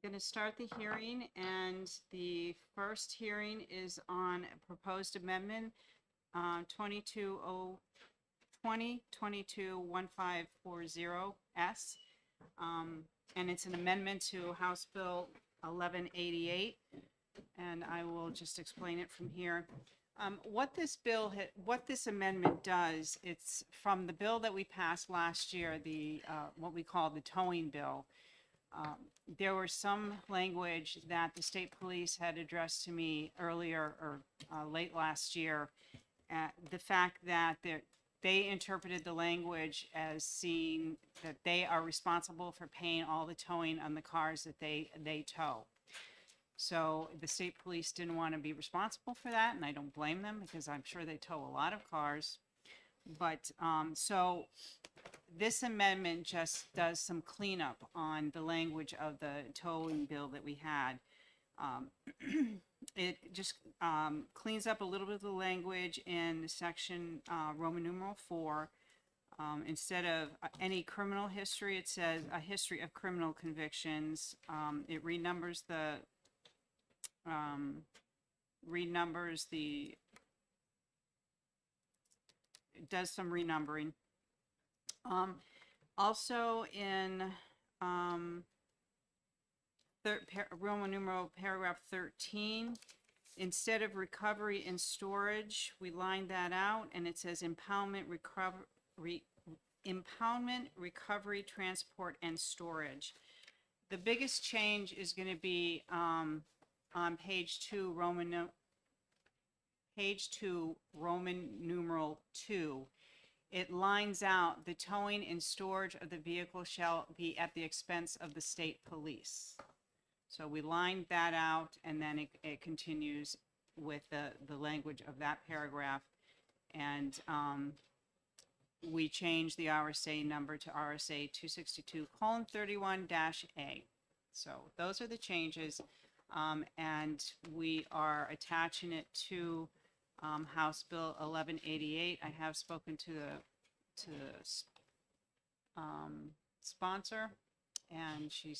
going to start the hearing, and the first hearing is on a proposed amendment, 2022-1540S. And it's an amendment to House Bill 1188, and I will just explain it from here. What this amendment does, it's from the bill that we passed last year, the what we call the towing bill. There was some language that the state police had addressed to me earlier or late last year. The fact that they interpreted the language as seeing that they are responsible for paying all the towing on the cars that they tow. So the state police didn't want to be responsible for that, and I don't blame them because I'm sure they tow a lot of cars. But so this amendment just does some cleanup on the language of the towing bill that we had. It just cleans up a little bit of the language in section Roman numeral 4. Instead of any criminal history, it says a history of criminal convictions. It renumbers it does some renumbering. Also in Roman numeral paragraph 13, instead of recovery and storage, we lined that out, and it says impoundment, recovery, transport, and storage. The biggest change is going to be on page 2, Roman numeral 2. It lines out the towing and storage of the vehicle shall be at the expense of the state police. So we lined that out, and then it continues with the language of that paragraph. And we changed the RSA number to RSA 262:31-A. So those are the changes. And we are attaching it to House Bill 1188. I have spoken to the sponsor, and she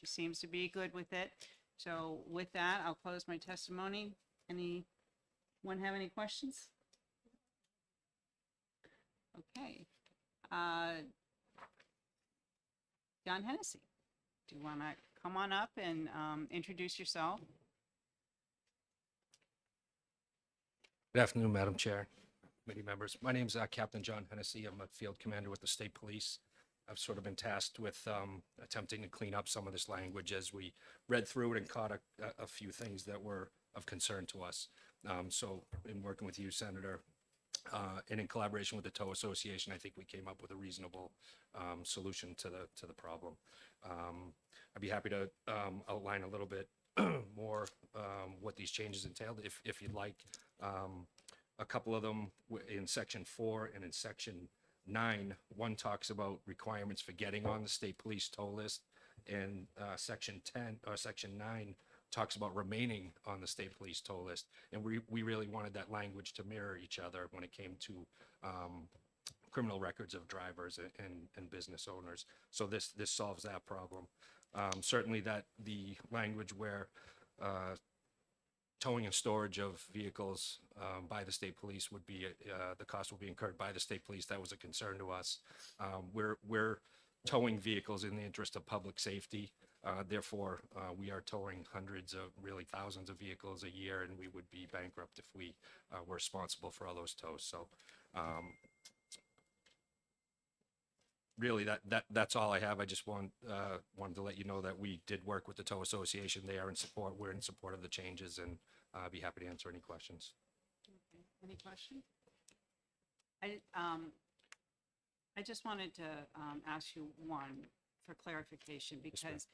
seems to be good with it. So with that, I'll close my testimony. Anyone have any questions? Okay. John Hennessy, do you want to come on up and introduce yourself? Good afternoon, Madam Chair, committee members. My name is Captain John Hennessy. I'm a field commander with the state police. I've sort of been tasked with attempting to clean up some of this language as we read through it and caught a few things that were of concern to us. So in working with you, Senator, and in collaboration with the Tow Association, I think we came up with a reasonable solution to the problem. I'd be happy to outline a little bit more what these changes entailed, if you'd like. A couple of them in section 4 and in section 9. One talks about requirements for getting on the state police tow list, and section 9 talks about remaining on the state police tow list. And we really wanted that language to mirror each other when it came to criminal records of drivers and business owners. So this solves that problem. Certainly that the language where towing and storage of vehicles by the state police would be, the cost will be incurred by the state police. That was a concern to us. We're towing vehicles in the interest of public safety. Therefore, we are towing hundreds of, really thousands of vehicles a year, and we would be bankrupt if we were responsible for all those tows. So really that's all I have. I just wanted to let you know that we did work with the Tow Association. They are in support. We're in support of the changes, and I'd be happy to answer any questions. Okay. Any question? I just wanted to ask you one for clarification, because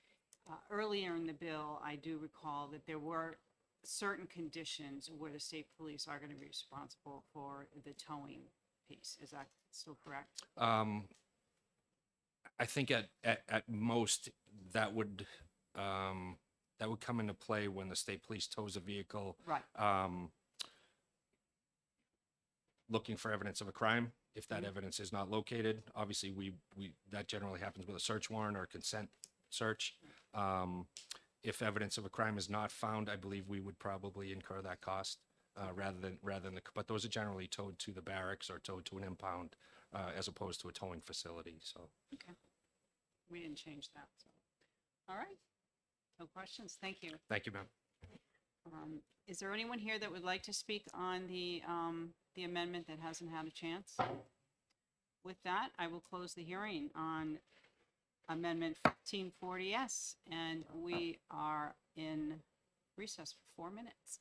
earlier in the bill, I do recall that there were certain conditions where the state police are going to be responsible for the towing piece. Is that still correct? I think at most that would come into play when the state police tows a vehicle, Right. Looking for evidence of a crime. If that evidence is not located, obviously we that generally happens with a search warrant or consent search. If evidence of a crime is not found, I believe we would probably incur that cost rather than but those are generally towed to the barracks or towed to an impound as opposed to a towing facility. So Okay. We didn't change that, so. All right. No questions. Thank you. thank you, ma'am. Is there anyone here that would like to speak on the amendment that hasn't had a chance? With that, I will close the hearing on Amendment 1540S, and we are in recess for 4 minutes.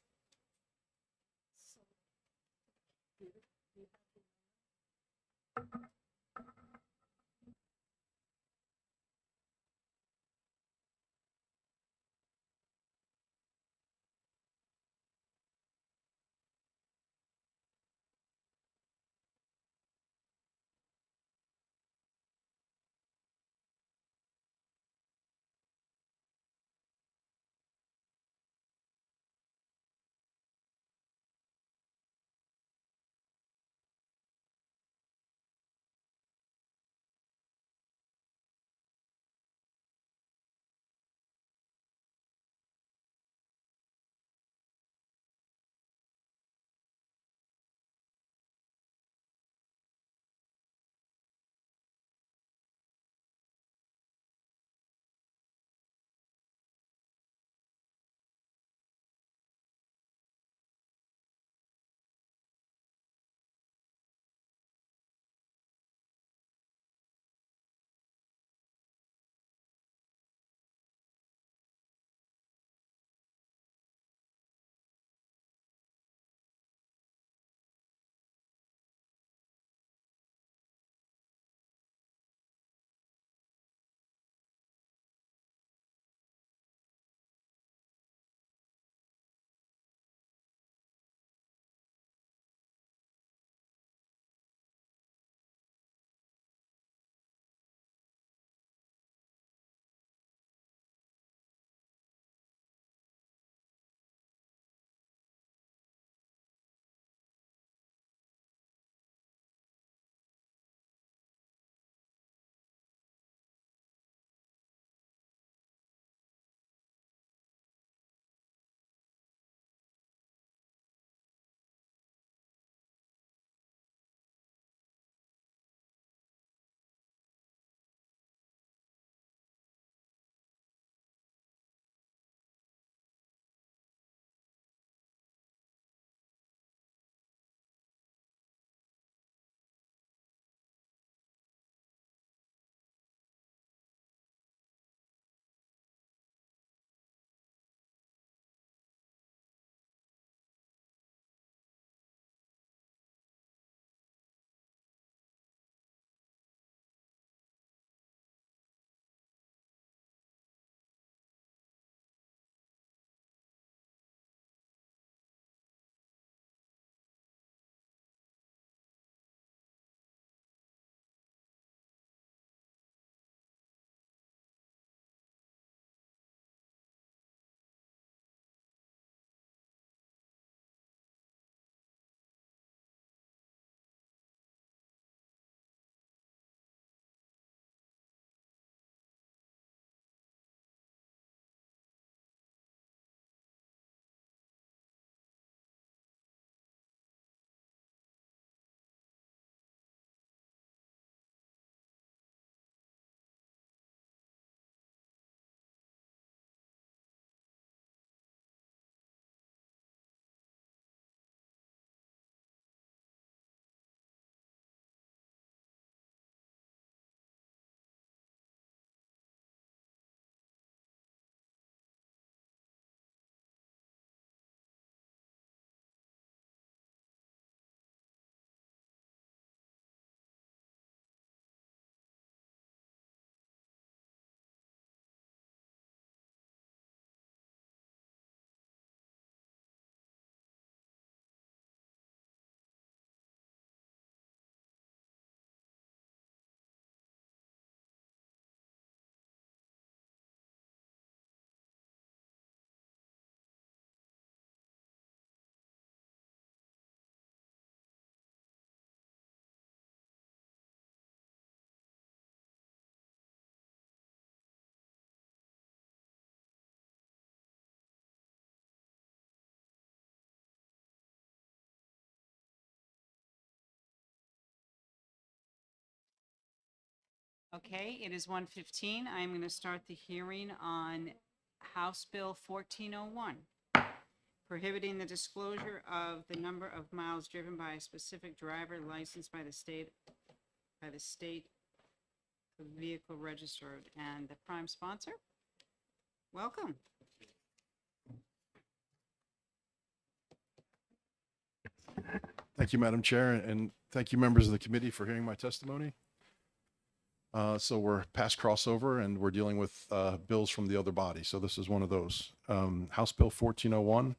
Okay, it is 1:15. I am going to start the hearing on House Bill 1401, prohibiting the disclosure of the number of miles driven by a specific driver licensed by the state vehicle registered. And the prime sponsor, welcome. Thank you, Madam Chair, and thank you, members of the committee, for hearing my testimony. So we're past crossover, and we're dealing with bills from the other body. So this is one of those. House Bill 1401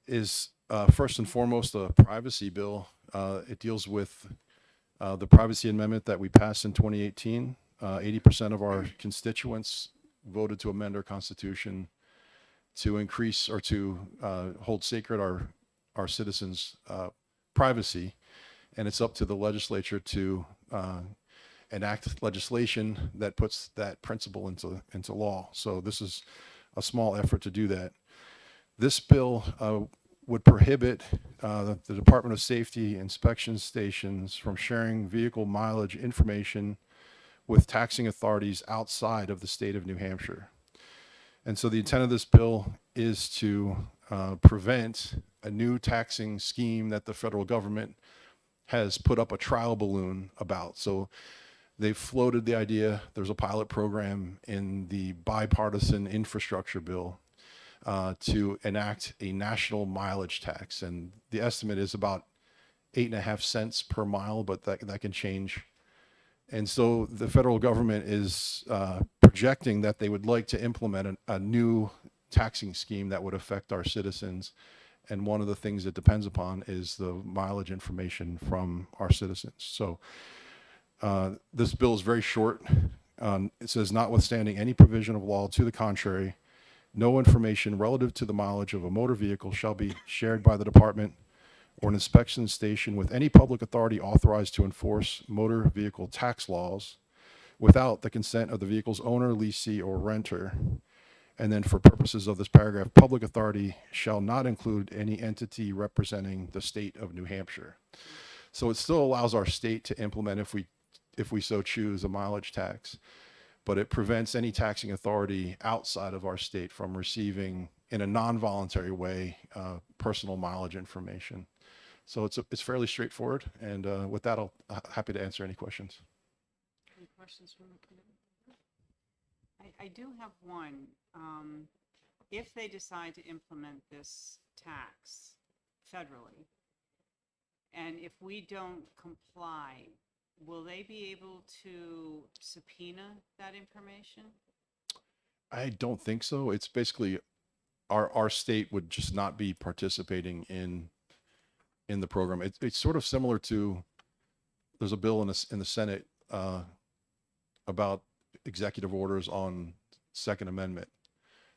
is first and foremost a privacy bill. It deals with the privacy amendment that we passed in 2018. 80% of our constituents voted to amend our constitution to increase or to hold sacred our citizens' privacy, and it's up to the legislature to enact legislation that puts that principle into law. So this is a small effort to do that. This bill would prohibit the Department of Safety inspection stations from sharing vehicle mileage information with taxing authorities outside of the state of New Hampshire. And so the intent of this bill is to prevent a new taxing scheme that the federal government has put up a trial balloon about. So they've floated the idea. There's a pilot program in the bipartisan infrastructure bill to enact a national mileage tax. And the estimate is about 8.5 cents per mile, but that can change. And so the federal government is projecting that they would like to implement a new taxing scheme that would affect our citizens. And one of the things it depends upon is the mileage information from our citizens. So this bill is very short. It says, notwithstanding any provision of law to the contrary, no information relative to the mileage of a motor vehicle shall be shared by the department or an inspection station with any public authority authorized to enforce motor vehicle tax laws without the consent of the vehicle's owner, lessee, or renter. And then for purposes of this paragraph, public authority shall not include any entity representing the state of New Hampshire. So it still allows our state to implement, if we so choose, a mileage tax, but it prevents any taxing authority outside of our state from receiving, in a non-voluntary way, personal mileage information. So it's fairly straightforward, and with that, I'm happy to answer any questions. Any questions from the committee? I do have one. If they decide to implement this tax federally, and if we don't comply, will they be able to subpoena that information? I don't think so. It's basically our state would just not be participating in the program. It's sort of similar to, there's a bill in the Senate about executive orders on Second Amendment.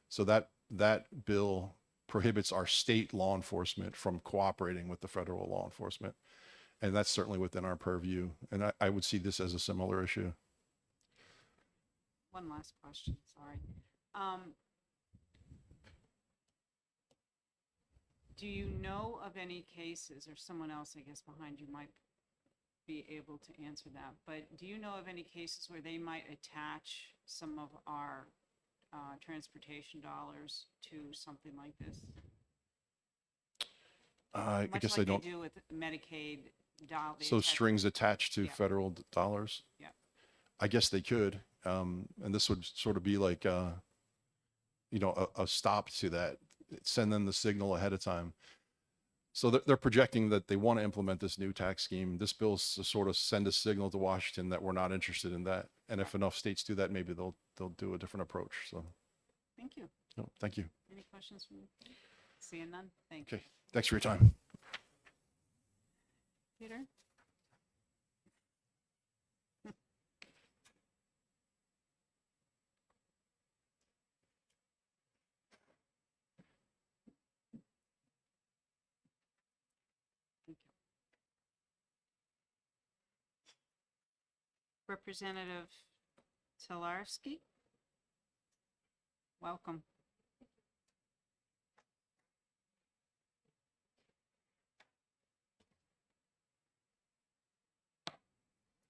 So that bill prohibits our state law enforcement from cooperating with the federal law enforcement. And that's certainly within our purview. And I would see this as a similar issue. One last question, sorry. Do you know of any cases, or someone else, I guess, behind you might be able to answer that, but do you know of any cases where they might attach some of our transportation dollars to something like this? I Much guess like I don't. they do with Medicaid dollars. So strings attached to Yeah. federal dollars? Yeah. I guess they could. And this would sort of be like, a stop to that. Send them the signal ahead of time. So they're projecting that they want to implement this new tax scheme. This bill's to sort of send a signal to Washington that we're not interested in that. And if enough states do that, maybe they'll do a different approach. So, Thank you. no, thank you. Any questions from you? Seeing none? Thank you. Okay, thanks for your time. Peter? Thank you. Representative Telarski? Welcome.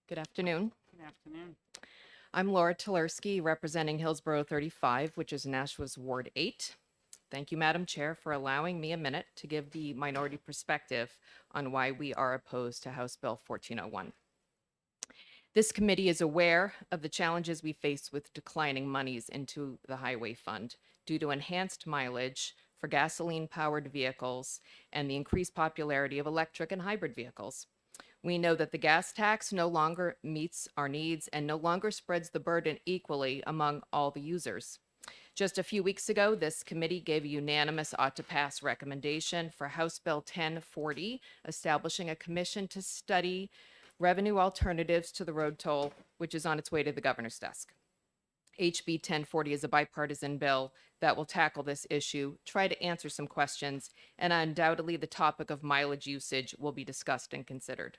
Good afternoon. Good afternoon. I'm Laura Tulerski, representing Hillsborough 35, which is Nashua's Ward 8. Thank you, Madam Chair, for allowing me a minute to give the minority perspective on why we are opposed to House Bill 1401. This committee is aware of the challenges we face with declining monies into the highway fund due to enhanced mileage for gasoline-powered vehicles and the increased popularity of electric and hybrid vehicles. We know that the gas tax no longer meets our needs and no longer spreads the burden equally among all the users. Just a few weeks ago, this committee gave a unanimous ought-to-pass recommendation for House Bill 1040, establishing a commission to study revenue alternatives to the road toll, which is on its way to the governor's desk. HB 1040 is a bipartisan bill that will tackle this issue, try to answer some questions, and undoubtedly the topic of mileage usage will be discussed and considered.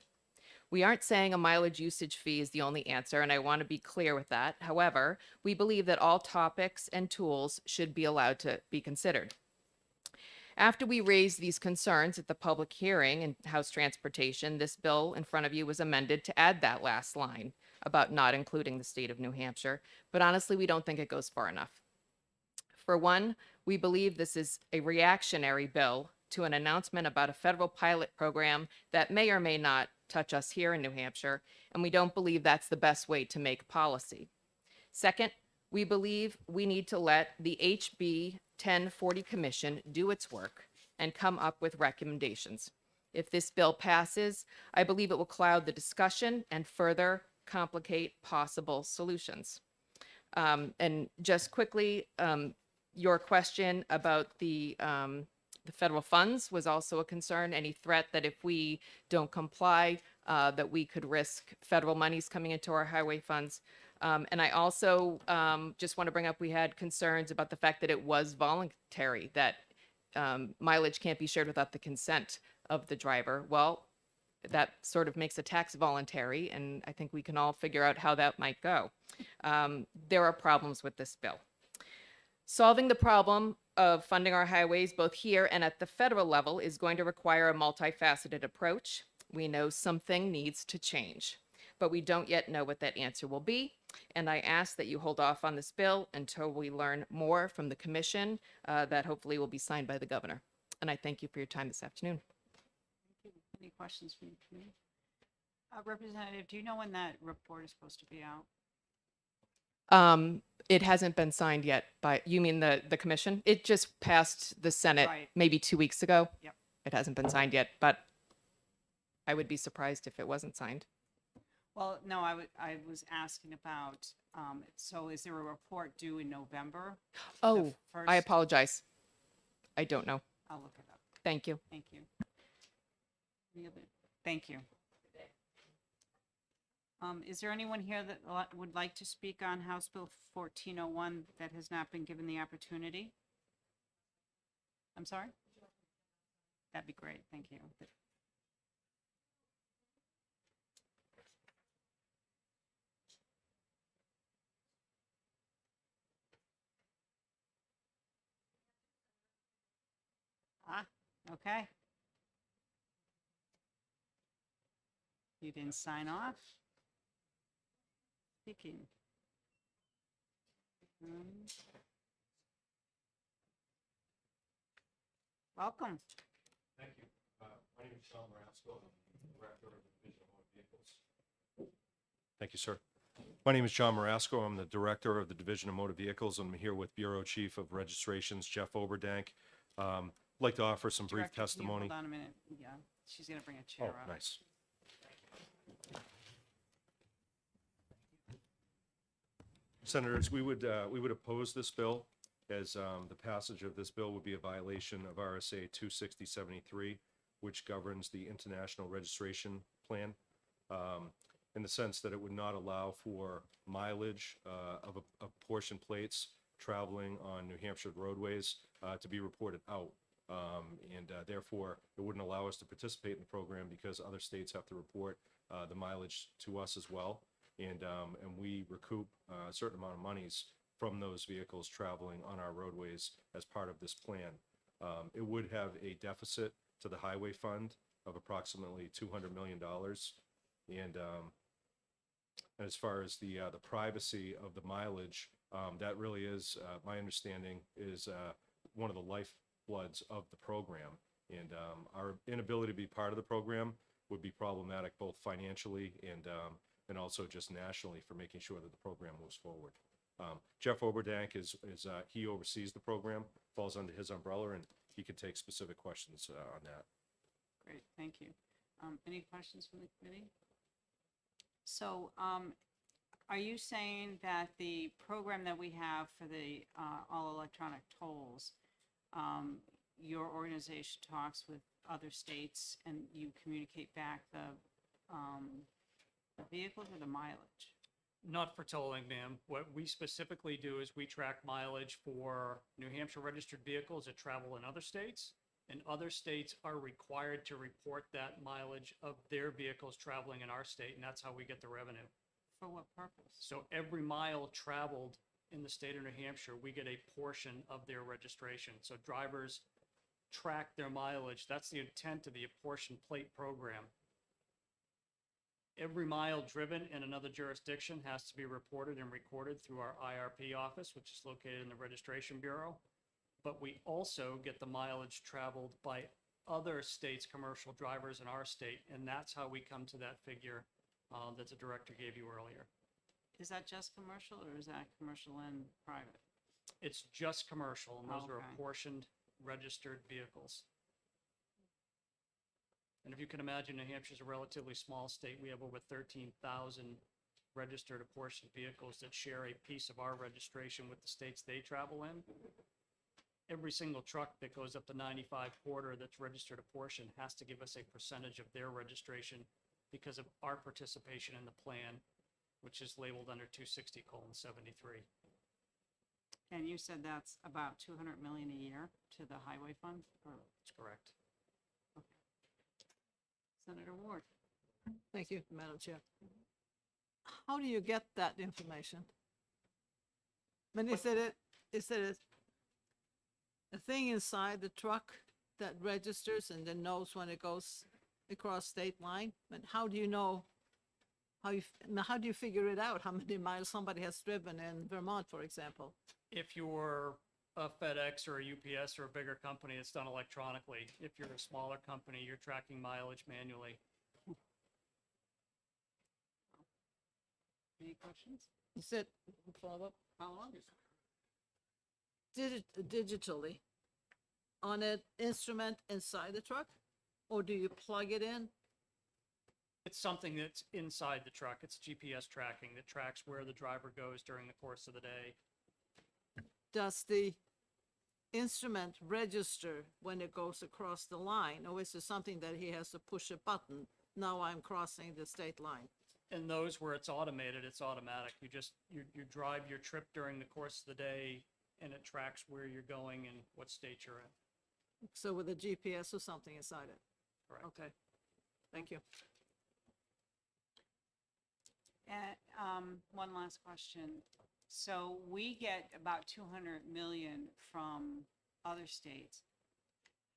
We aren't saying a mileage usage fee is the only answer, and I want to be clear with that. However, we believe that all topics and tools should be allowed to be considered. After we raised these concerns at the public hearing in House Transportation, this bill in front of you was amended to add that last line about not including the state of New Hampshire, but honestly, we don't think it goes far enough. For one, we believe this is a reactionary bill to an announcement about a federal pilot program that may or may not touch us here in New Hampshire, and we don't believe that's the best way to make policy. Second, we believe we need to let the HB 1040 Commission do its work and come up with recommendations. If this bill passes, I believe it will cloud the discussion and further complicate possible solutions. And just quickly, your question about the federal funds was also a concern. Any threat that if we don't comply, that we could risk federal monies coming into our highway funds. And I also just want to bring up, we had concerns about the fact that it was voluntary, that mileage can't be shared without the consent of the driver. Well, that sort of makes a tax voluntary, and I think we can all figure out how that might go. There are problems with this bill. Solving the problem of funding our highways both here and at the federal level is going to require a multifaceted approach. We know something needs to change, but we don't yet know what that answer will be. And I ask that you hold off on this bill until we learn more from the commission that hopefully will be signed by the governor. And I thank you for your time this afternoon. Thank you. Any questions from the committee? Representative, do you know when that report is supposed to be out? It hasn't been signed yet by, you mean the commission? It just passed the Senate Right. maybe 2 weeks ago. Yep. It hasn't been signed yet, but I would be surprised if it wasn't signed. Well, no, I was asking about, so is there a report due in November? Oh, I first- apologize. I don't know. I'll look it up. Thank you. Thank you. Any other- Thank you. Is there anyone here that would like to speak on House Bill 1401 that has not been given the opportunity? I'm sorry? That'd be great. Thank you. Okay. You didn't sign off? Speaking. Welcome. Thank you. My name is John Marasco. I'm the Director of the Division of Motor Vehicles. Thank you, sir. My name is John Marasco. I'm the Director of the Division of Motor Vehicles. I'm here with Bureau Chief of Registrations, Jeff Oberdank. I'd like to offer some brief Director, can you testimony. hold on a minute. Yeah, she's gonna bring a chair Oh, up. nice. Senators, we would oppose this bill, as the passage of this bill would be a violation of RSA 26073, which governs the International Registration Plan, in the sense that it would not allow for mileage of portion plates traveling on New Hampshire roadways to be reported out. And therefore, it wouldn't allow us to participate in the program because other states have to report the mileage to us as well. And we recoup a certain amount of monies from those vehicles traveling on our roadways as part of this plan. It would have a deficit to the highway fund of approximately $200 million. And And as far as the privacy of the mileage, that really is, my understanding is one of the lifebloods of the program. And our inability to be part of the program would be problematic both financially and also just nationally for making sure that the program moves forward. Jeff Oberdank he oversees the program, falls under his umbrella, and he can take specific questions on that. Great, thank you. Any questions from the committee? So, are you saying that the program that we have for the all electronic tolls, your organization talks with other states and you communicate back the vehicles or the mileage? Not for tolling, ma'am. What we specifically do is we track mileage for New Hampshire registered vehicles that travel in other states, and other states are required to report that mileage of their vehicles traveling in our state, and that's how we get the revenue. For what purpose? So every mile traveled in the state of New Hampshire, we get a portion of their registration. So drivers track their mileage. That's the intent of the apportioned plate program. Every mile driven in another jurisdiction has to be reported and recorded through our IRP office, which is located in the Registration Bureau. But we also get the mileage traveled by other states' commercial drivers in our state, and that's how we come to that figure that the director gave you earlier. Is that just commercial or is that commercial and private? It's just commercial, and those are Okay. apportioned registered vehicles. And if you can imagine, New Hampshire's a relatively small state. We have over 13,000 registered apportioned vehicles that share a piece of our registration with the states they travel in. Every single truck that goes up to 95 quarter that's registered apportioned has to give us a percentage of their registration because of our participation in the plan, which is labeled under 260:73. And you said that's about 200 million a year to the highway fund, or That's correct. Senator Ward? Thank you, Madam Chair. How do you get that information? I mean, is it a thing inside the truck that registers and then knows when it goes across state line? And how do you know, how do you figure it out, how many miles somebody has driven in Vermont, for example? If you're a FedEx or a UPS or a bigger company, it's done electronically. If you're a smaller company, you're tracking mileage manually. Any questions? Is it, follow up? Follow up? Digitally on an instrument inside the truck? Or do you plug it in? It's something that's inside the truck. It's GPS tracking that tracks where the driver goes during the course of the day. Does the instrument register when it goes across the line, or is it something that he has to push a button? Now I'm crossing the state line. And those where it's automated, it's automatic. You drive your trip during the course of the day, and it tracks where you're going and what state you're in. So with a GPS or something inside it? Correct. Okay, thank you. And one last question. So we get about 200 million from other states.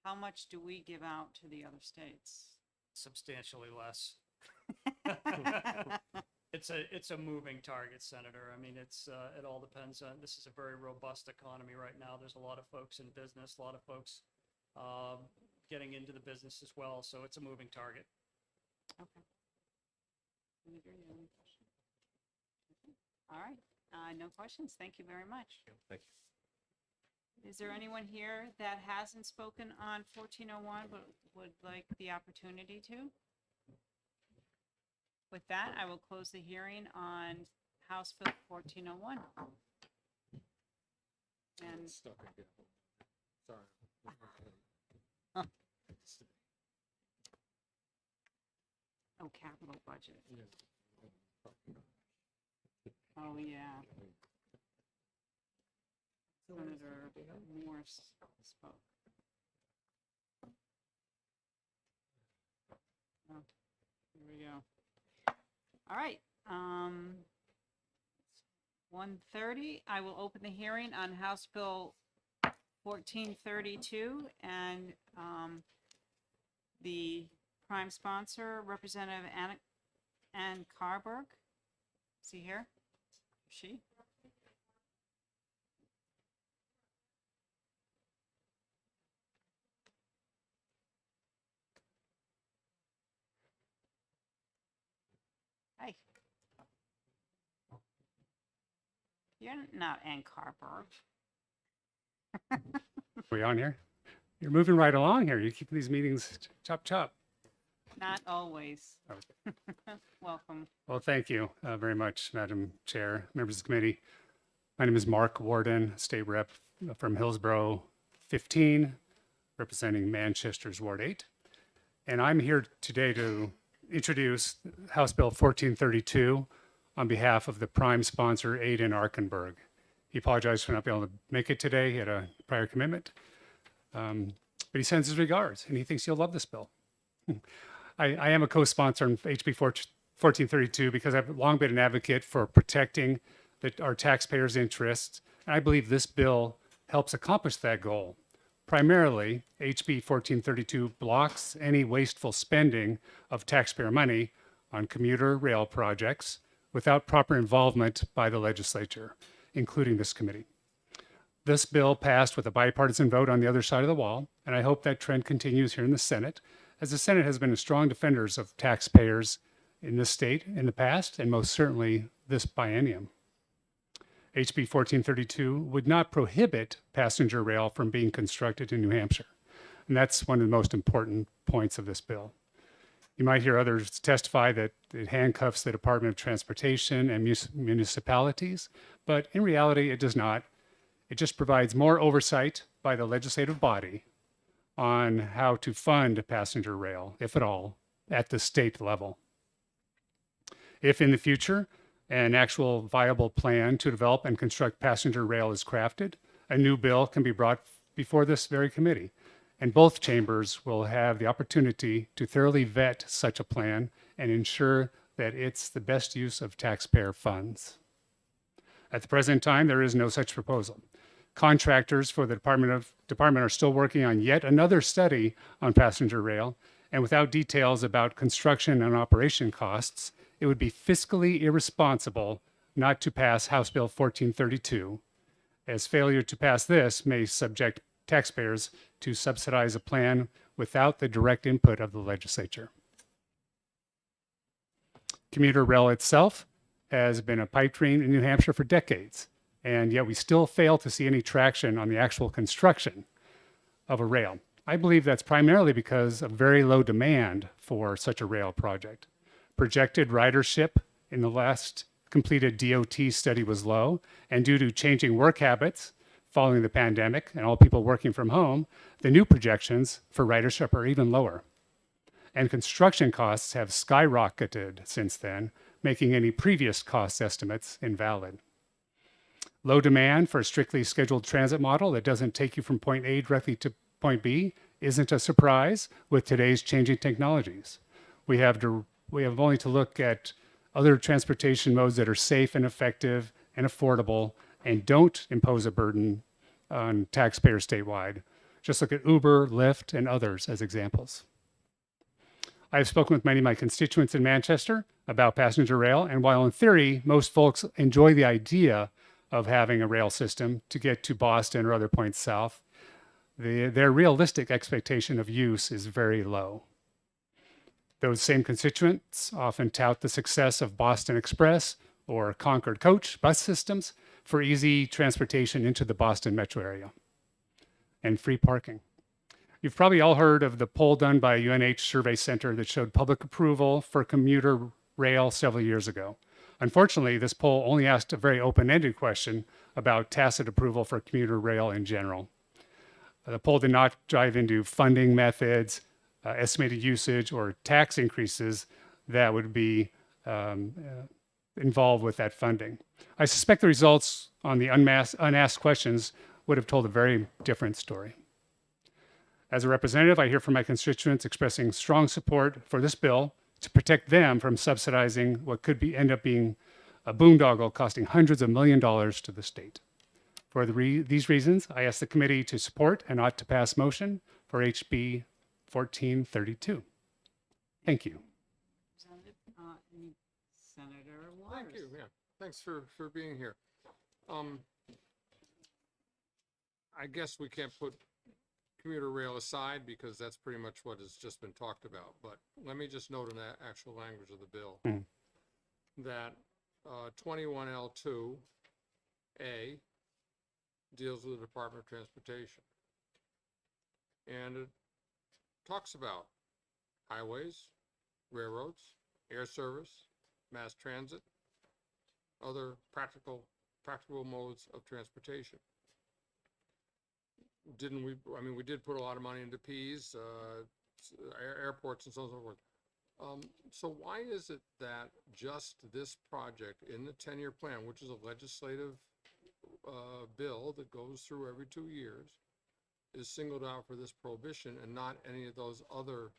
How much do we give out to the other states? Substantially less. It's a moving target, Senator. I mean, it all depends on, this is a very robust economy right now. There's a lot of folks in business, a lot of folks getting into the business as well. So it's a moving target. Okay. Senator, you have any questions? Okay. All right, no questions. Thank you very much. Thank you. Is there anyone here that hasn't spoken on 1401 but would like the opportunity to? With that, I will close the hearing on House Bill 1401. And Stuck again. Sorry. oh, capital budget. Oh, yeah. Senator Morse spoke. Oh, here we go. All right. 1:30, I will open the hearing on House Bill 1432, and the prime sponsor, Representative Ann Carberg. Is he here? She? Hi. You're not Ann Carper. We on here? You're moving right along here. You're keeping these meetings chop chop. Not always. Okay. Welcome. Well, thank you very much, Madam Chair, members of the committee. My name is Mark Warden, State Rep from Hillsborough 15, representing Manchester's Ward 8. And I'm here today to introduce House Bill 1432 on behalf of the prime sponsor, Aidan Arkenberg. He apologized for not being able to make it today. He had a prior commitment. But he sends his regards, and he thinks you'll love this bill. I am a co-sponsor on HB 1432 because I've long been an advocate for protecting our taxpayers' interests. And I believe this bill helps accomplish that goal. Primarily, HB 1432 blocks any wasteful spending of taxpayer money on commuter rail projects without proper involvement by the legislature, including this committee. This bill passed with a bipartisan vote on the other side of the wall, and I hope that trend continues here in the Senate, as the Senate has been strong defenders of taxpayers in this state in the past, and most certainly this biennium. HB 1432 would not prohibit passenger rail from being constructed in New Hampshire, and that's one of the most important points of this bill. You might hear others testify that it handcuffs the Department of Transportation and municipalities, but in reality, it does not. It just provides more oversight by the legislative body on how to fund passenger rail, if at all, at the state level. If in the future an actual viable plan to develop and construct passenger rail is crafted, a new bill can be brought before this very committee, and both chambers will have the opportunity to thoroughly vet such a plan and ensure that it's the best use of taxpayer funds. At the present time, there is no such proposal. Contractors for the department are still working on yet another study on passenger rail, and without details about construction and operation costs, it would be fiscally irresponsible not to pass House Bill 1432, as failure to pass this may subject taxpayers to subsidize a plan without the direct input of the legislature. Commuter rail itself has been a pipe dream in New Hampshire for decades, and yet we still fail to see any traction on the actual construction of a rail. I believe that's primarily because of very low demand for such a rail project. Projected ridership in the last completed DOT study was low, and due to changing work habits following the pandemic and all people working from home, the new projections for ridership are even lower. And construction costs have skyrocketed since then, making any previous cost estimates invalid. Low demand for a strictly scheduled transit model that doesn't take you from point A directly to point B isn't a surprise with today's changing technologies. We have only to look at other transportation modes that are safe and effective and affordable and don't impose a burden on taxpayers statewide. Just look at Uber, Lyft, and others as examples. I have spoken with many of my constituents in Manchester about passenger rail, and while in theory, most folks enjoy the idea of having a rail system to get to Boston or other points south, their realistic expectation of use is very low. Those same constituents often tout the success of Boston Express or Concord Coach bus systems for easy transportation into the Boston metro area and free parking. You've probably all heard of the poll done by UNH Survey Center that showed public approval for commuter rail several years ago. Unfortunately, this poll only asked a very open-ended question about tacit approval for commuter rail in general. The poll did not dive into funding methods, estimated usage, or tax increases that would be involved with that funding. I suspect the results on the unasked questions would have told a very different story. As a representative, I hear from my constituents expressing strong support for this bill to protect them from subsidizing what could end up being a boondoggle costing hundreds of millions of dollars to the state. For these reasons, I ask the committee to support and ought to pass motion for HB 1432. Thank you. Senator Waters. Thank you, yeah. Thanks for being here. I guess we can't put commuter rail aside because that's pretty much what has just been talked about. But let me just note in the actual language of the bill that 21L2A deals with the Department of Transportation. And it talks about highways, railroads, air service, mass transit, other practical modes of transportation. Didn't we, I mean, we did put a lot of money into Ps, airports and so on and so forth. So why is it that just this project in the 10-year plan, which is a legislative bill that goes through every 2 years, is singled out for this prohibition and not any of those other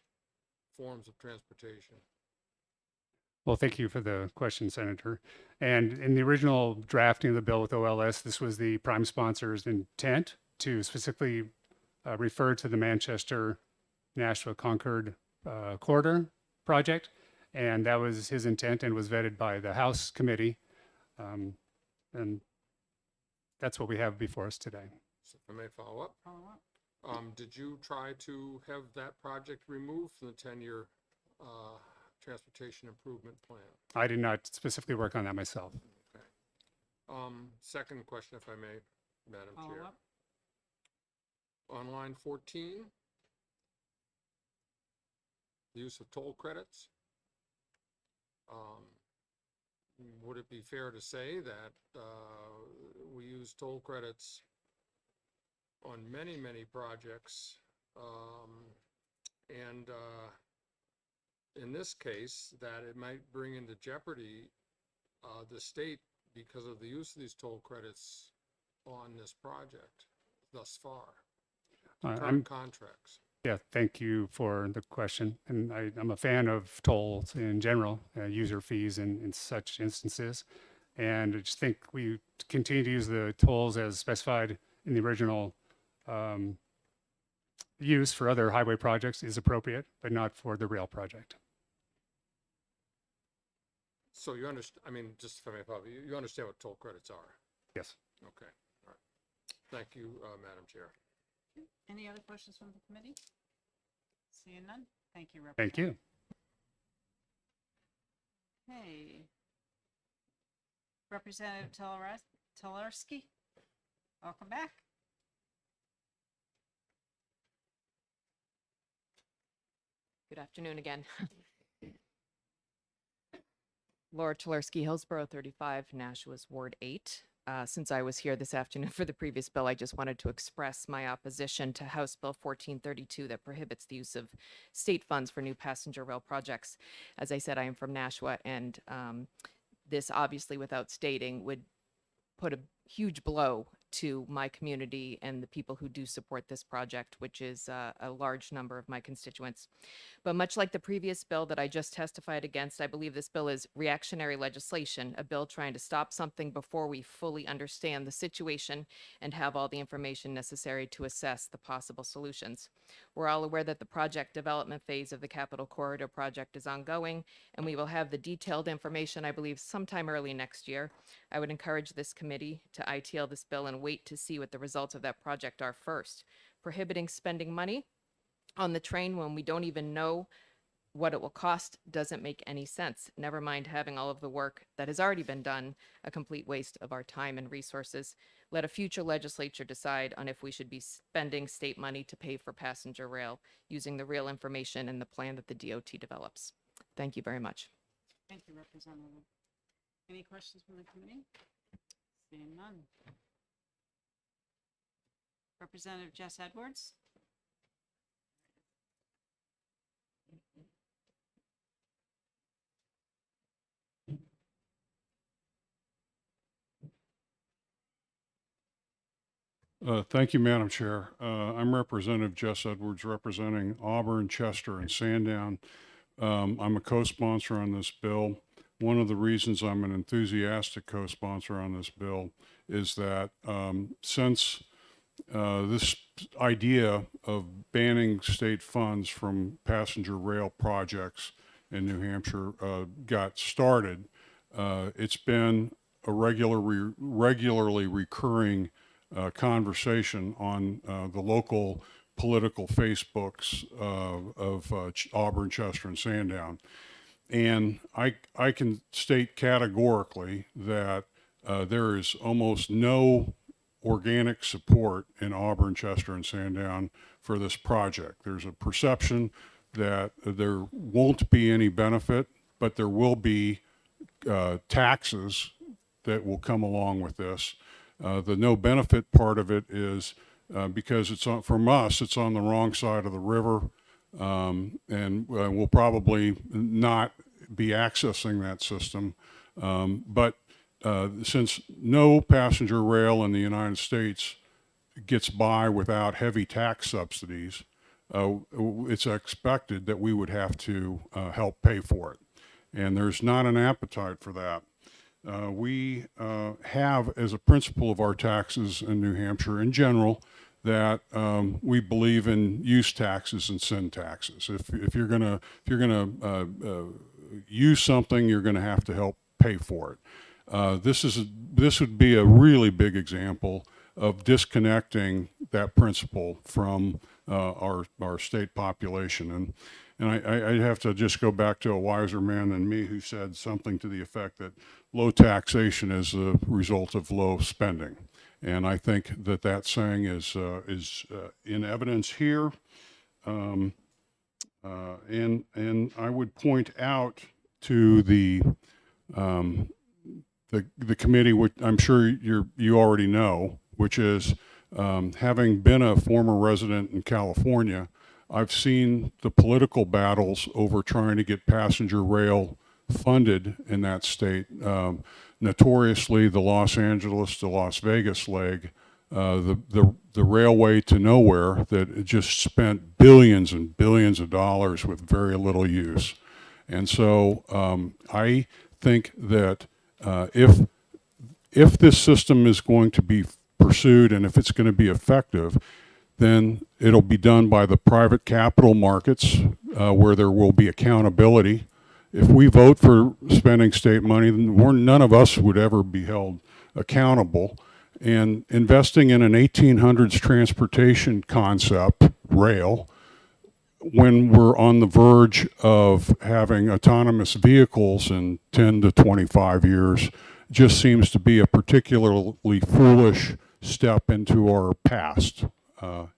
forms of transportation? Well, thank you for the question, Senator. And in the original drafting of the bill with OLS, this was the prime sponsor's intent to specifically refer to the Manchester, Nashua, Concord corridor project. And that was his intent and was vetted by the House committee. And that's what we have before us today. So if I may follow up, Follow up. did you try to have that project removed from the 10-year transportation improvement plan? I did not specifically work on that myself. Okay. Second question, if I may, Madam Follow Chair. up. On line 14, the use of toll credits. Would it be fair to say that we use toll credits on many, many projects? And in this case, that it might bring into jeopardy the state because of the use of these toll credits on this project thus far? Current contracts. Yeah, thank you for the question. And I'm a fan of tolls in general, user fees in such instances. And I just think we continue to use the tolls as specified in the original use for other highway projects is appropriate, but not for the rail project. So you understand, I mean, just if I may follow, you understand what toll credits are? Yes. Okay, all right. Thank you, Madam Chair. Any other questions from the committee? Seeing none? Thank you, Thank Representative. you. Hey. Representative Telarski, welcome back. Good afternoon again. Laura Tularski, Hillsborough 35, Nashua's Ward 8. Since I was here this afternoon for the previous bill, I just wanted to express my opposition to House Bill 1432 that prohibits the use of state funds for new passenger rail projects. As I said, I am from Nashua, and this obviously, without stating, would put a huge blow to my community and the people who do support this project, which is a large number of my constituents. But much like the previous bill that I just testified against, I believe this bill is reactionary legislation, a bill trying to stop something before we fully understand the situation and have all the information necessary to assess the possible solutions. We're all aware that the project development phase of the Capital Corridor project is ongoing, and we will have the detailed information, I believe, sometime early next year. I would encourage this committee to ITL this bill and wait to see what the results of that project are first. Prohibiting spending money on the train when we don't even know what it will cost doesn't make any sense. Never mind having all of the work that has already been done, a complete waste of our time and resources. Let a future legislature decide on if we should be spending state money to pay for passenger rail using the real information and the plan that the DOT develops. Thank you very much. Thank you, Representative. Any questions from the committee? Seeing none. Representative Jess Edwards? Thank you, Madam Chair. I'm Representative Jess Edwards, representing Auburn, Chester, and Sandown. I'm a co-sponsor on this bill. One of the reasons I'm an enthusiastic co-sponsor on this bill is that since this idea of banning state funds from passenger rail projects in New Hampshire got started, it's been a regularly recurring conversation on the local political Facebooks of Auburn, Chester, and Sandown. And I can state categorically that there is almost no organic support in Auburn, Chester, and Sandown for this project. There's a perception that there won't be any benefit, but there will be taxes that will come along with this. The no benefit part of it is because it's on, from us, it's on the wrong side of the river, and we'll probably not be accessing that system. But since no passenger rail in the United States gets by without heavy tax subsidies, it's expected that we would have to help pay for it. And there's not an appetite for that. We have, as a principle of our taxes in New Hampshire in general, that we believe in use taxes and sin taxes. If you're gonna use something, you're gonna have to help pay for it. This would be a really big example of disconnecting that principle from our state population. And I have to just go back to a wiser man than me who said something to the effect that low taxation is a result of low spending. And I think that that saying is in evidence here. And I would point out to the committee, which I'm sure you already know, which is having been a former resident in California, I've seen the political battles over trying to get passenger rail funded in that state. Notoriously, the Los Angeles to Las Vegas leg, the railway to nowhere that just spent billions and billions of dollars with very little use. And so I think that if this system is going to be pursued and if it's going to be effective, then it'll be done by the private capital markets where there will be accountability. If we vote for spending state money, then none of us would ever be held accountable. And investing in an 1800s transportation concept, rail, when we're on the verge of having autonomous vehicles in 10 to 25 years, just seems to be a particularly foolish step into our past.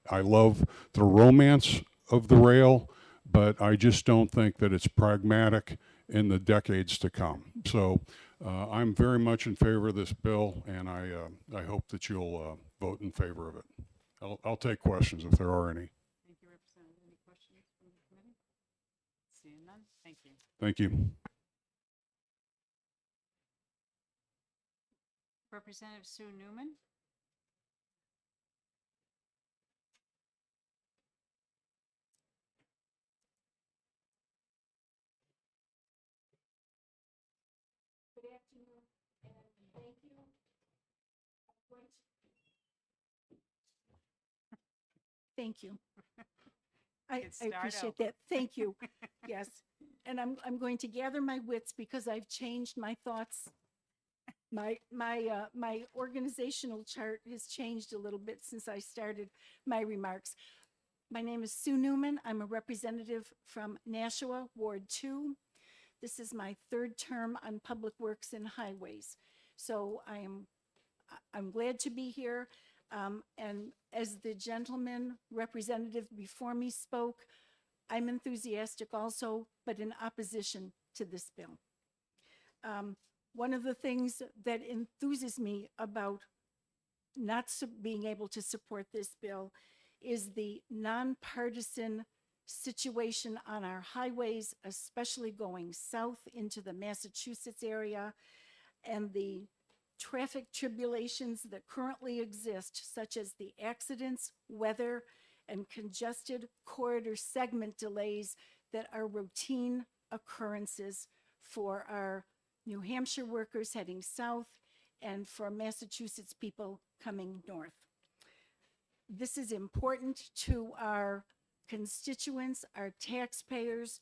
I love the romance of the rail, but I just don't think that it's pragmatic in the decades to come. So I'm very much in favor of this bill, and I hope that you'll vote in favor of it. I'll take questions if there are any. Thank you, Representative. Any questions from the committee? Seeing none, thank you. Thank you. Representative Sue Newman? Good afternoon, and thank you. Thank you. I Could start appreciate over. that. Thank you. Yes. And I'm going to gather my wits because I've changed my thoughts. My organizational chart has changed a little bit since I started my remarks. My name is Sue Newman. I'm a representative from Nashua, Ward 2. This is my third term on Public Works and Highways. So I'm glad to be here. And as the gentleman representative before me spoke, I'm enthusiastic also, but in opposition to this bill. One of the things that enthuses me about not being able to support this bill is the nonpartisan situation on our highways, especially going south into the Massachusetts area, and the traffic tribulations that currently exist, such as the accidents, weather, and congested corridor segment delays that are routine occurrences for our New Hampshire workers heading south and for Massachusetts people coming north. This is important to our constituents, our taxpayers,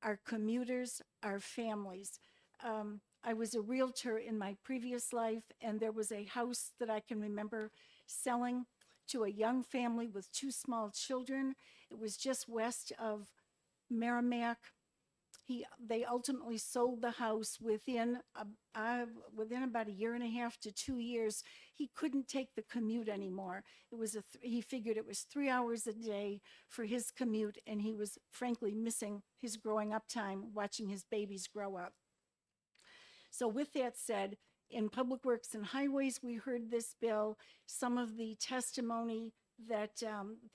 our commuters, our families. I was a realtor in my previous life, and there was a house that I can remember selling to a young family with 2 small children. It was just west of Merrimack. They ultimately sold the house within about a year and a half to 2 years. He couldn't take the commute anymore. It was he figured it was 3 hours a day for his commute, and he was frankly missing his growing up time, watching his babies grow up. So with that said, in Public Works and Highways, we heard this bill. Some of the testimony that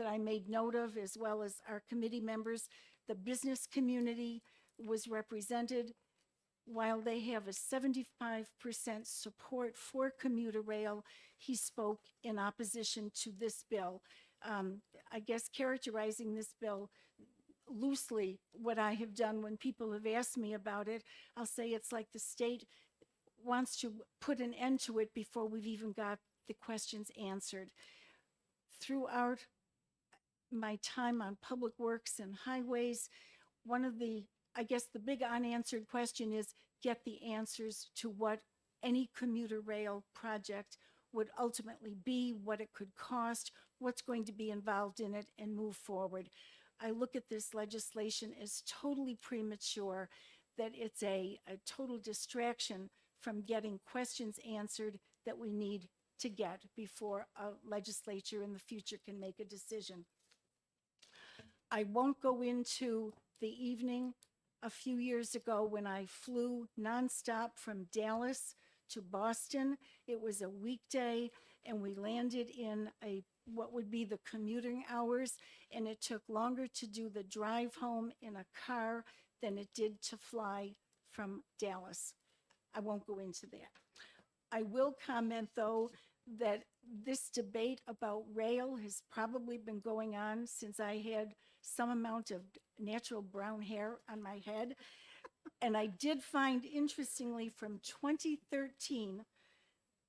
I made note of, as well as our committee members, the business community was represented. While they have a 75% support for commuter rail, he spoke in opposition to this bill. I guess characterizing this bill loosely, what I have done when people have asked me about it, I'll say it's like the state wants to put an end to it before we've even got the questions answered. Throughout my time on Public Works and Highways, one of the, I guess the big unanswered question is get the answers to what any commuter rail project would ultimately be, what it could cost, what's going to be involved in it, and move forward. I look at this legislation as totally premature, that it's a total distraction from getting questions answered that we need to get before a legislature in the future can make a decision. I won't go into the evening a few years ago when I flew nonstop from Dallas to Boston. It was a weekday, and we landed in what would be the commuting hours, and it took longer to do the drive home in a car than it did to fly from Dallas. I won't go into that. I will comment, though, that this debate about rail has probably been going on since I had some amount of natural brown hair on my head. And I did find, interestingly, from 2013,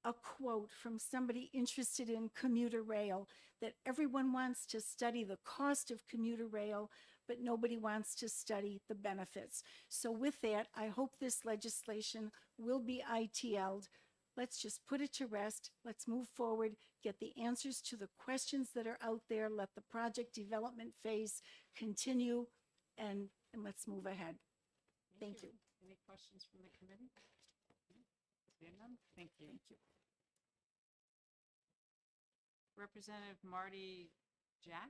a quote from somebody interested in commuter rail, that everyone wants to study the cost of commuter rail, but nobody wants to study the benefits. So with that, I hope this legislation will be ITL'd. Let's just put it to rest. Let's move forward, get the answers to the questions that are out there, let the project development phase continue, and let's move ahead. Thank you. Any questions from the committee? Seeing none? Thank you. Representative Marty Jack?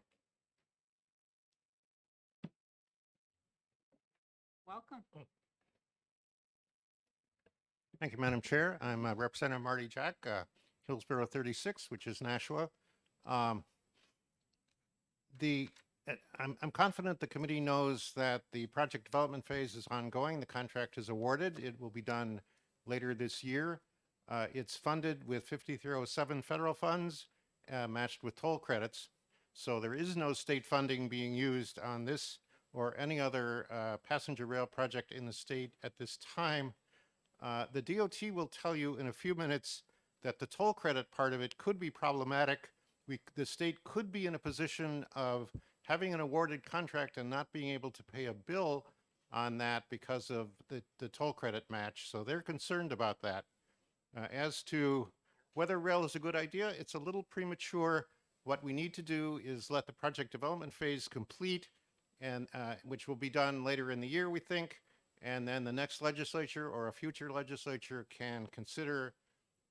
Welcome. Thank you, Madam Chair. I'm Representative Marty Jack, Hillsborough 36, which is Nashua. I'm confident the committee knows that the project development phase is ongoing. The contract is awarded. It will be done later this year. It's funded with 5307 federal funds, matched with toll credits. So there is no state funding being used on this or any other passenger rail project in the state at this time. The DOT will tell you in a few minutes that the toll credit part of it could be problematic. The state could be in a position of having an awarded contract and not being able to pay a bill on that because of the toll credit match. So they're concerned about that. As to whether rail is a good idea, it's a little premature. What we need to do is let the project development phase complete, and which will be done later in the year, we think. And then the next legislature or a future legislature can consider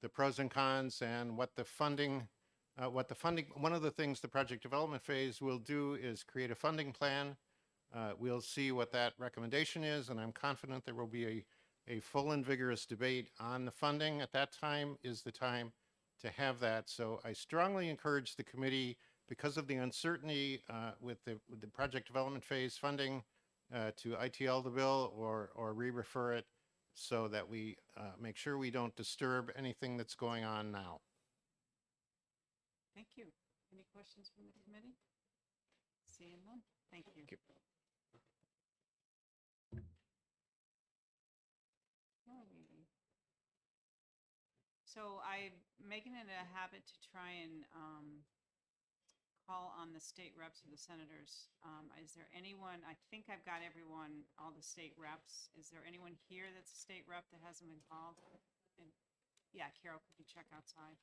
the pros and cons and what the funding, one of the things the project development phase will do is create a funding plan. We'll see what that recommendation is, and I'm confident there will be a full and vigorous debate on the funding. At that time is the time to have that. So I strongly encourage the committee, because of the uncertainty with the project development phase funding, to ITL the bill or re-refer it so that we make sure we don't disturb anything that's going on now. Thank you. Any questions from the committee? Seeing none? Thank you. Thank you. Alrighty. So I'm making it a habit to try and call on the state reps or the senators. Is there anyone, I think I've got everyone, all the state reps. Is there anyone here that's a state rep that hasn't been called? And yeah, Carol, could you check outside?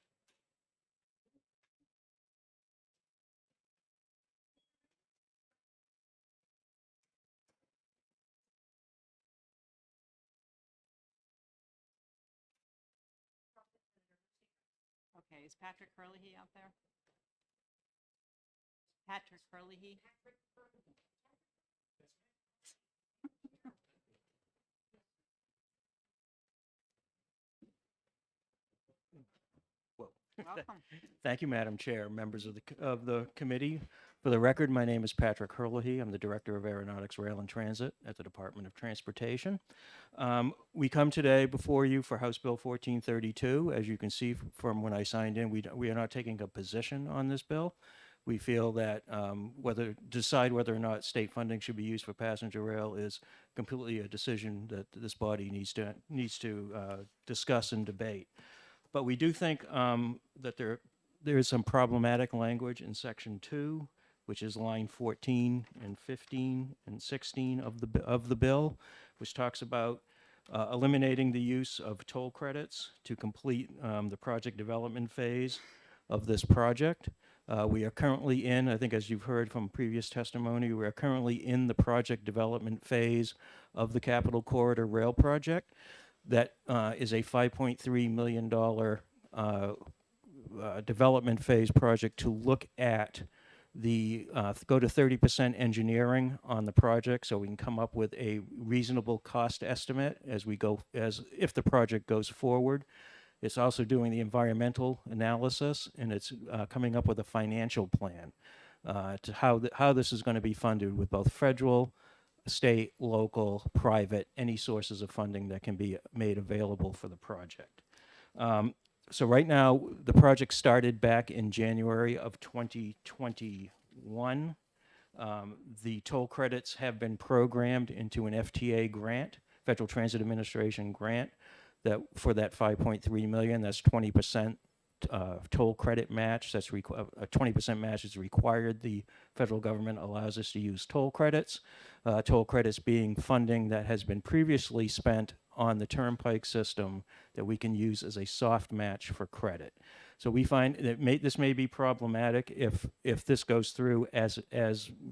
Okay, is Patrick Curlehy out there? Patrick Curlehy? Welcome. Thank you, Madam Chair, members of the committee. For the record, my name is Patrick Herlihy. I'm the Director of Aeronautics, Rail, and Transit at the Department of Transportation. We come today before you for House Bill 1432. As you can see from when I signed in, we are not taking a position on this bill. We feel that decide whether or not state funding should be used for passenger rail is completely a decision that this body needs to discuss and debate. But we do think that there is some problematic language in Section 2, which is line 14 and 15 and 16 of the bill, which talks about eliminating the use of toll credits to complete the project development phase of this project. We are currently in, I think as you've heard from previous testimony, we are currently in the project development phase of the Capital Corridor Rail project. That is a $5.3 million development phase project to look at go to 30% engineering on the project so we can come up with a reasonable cost estimate as if the project goes forward. It's also doing the environmental analysis, and it's coming up with a financial plan to how this is going to be funded with both federal, state, local, private, any sources of funding that can be made available for the project. So right now, the project started back in January of 2021. The toll credits have been programmed into an FTA grant, Federal Transit Administration grant, for that $5.3 million. That's 20% toll credit match. That's a 20% match is required. The federal government allows us to use toll credits. Toll credits being funding that has been previously spent on the turnpike system that we can use as a soft match for credit. So we find that this may be problematic if this goes through as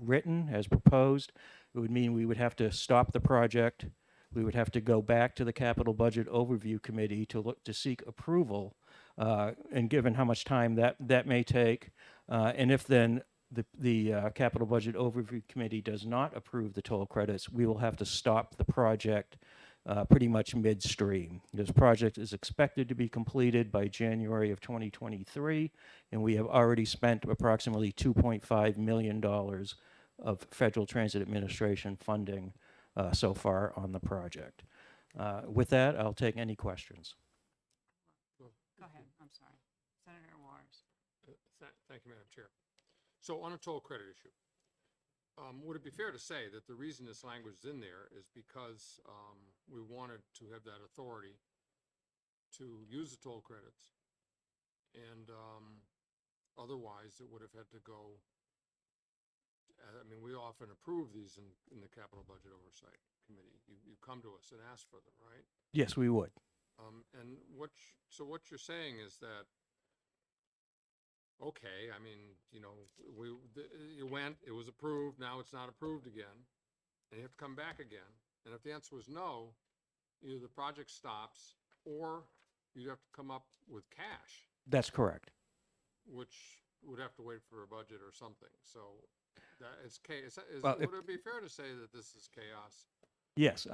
written, as proposed. It would mean we would have to stop the project. We would have to go back to the Capital Budget Overview Committee to seek approval. And given how much time that may take, and if then the Capital Budget Overview Committee does not approve the toll credits, we will have to stop the project pretty much midstream. This project is expected to be completed by January of 2023, and we have already spent approximately $2.5 million of Federal Transit Administration funding so far on the project. With that, I'll take any questions. Go ahead, I'm sorry. Senator Waters. Thank you, Madam Chair. So on a toll credit issue, would it be fair to say that the reason this language is in there is because we wanted to have that authority to use the toll credits, and otherwise it would have had to go, I mean, we often approve these in the Capital Budget Oversight Committee. You come to us and ask for them, right? Yes, we would. And so what you're saying is that, okay, I mean, you know, you went, it was approved, now it's not approved again, and you have to come back again. And if the answer was no, either the project stops or you'd have to come up with cash, That's correct. which would have to wait for a budget or something. So that is chaos. Well, Would it be fair to say that this is chaos? Yes,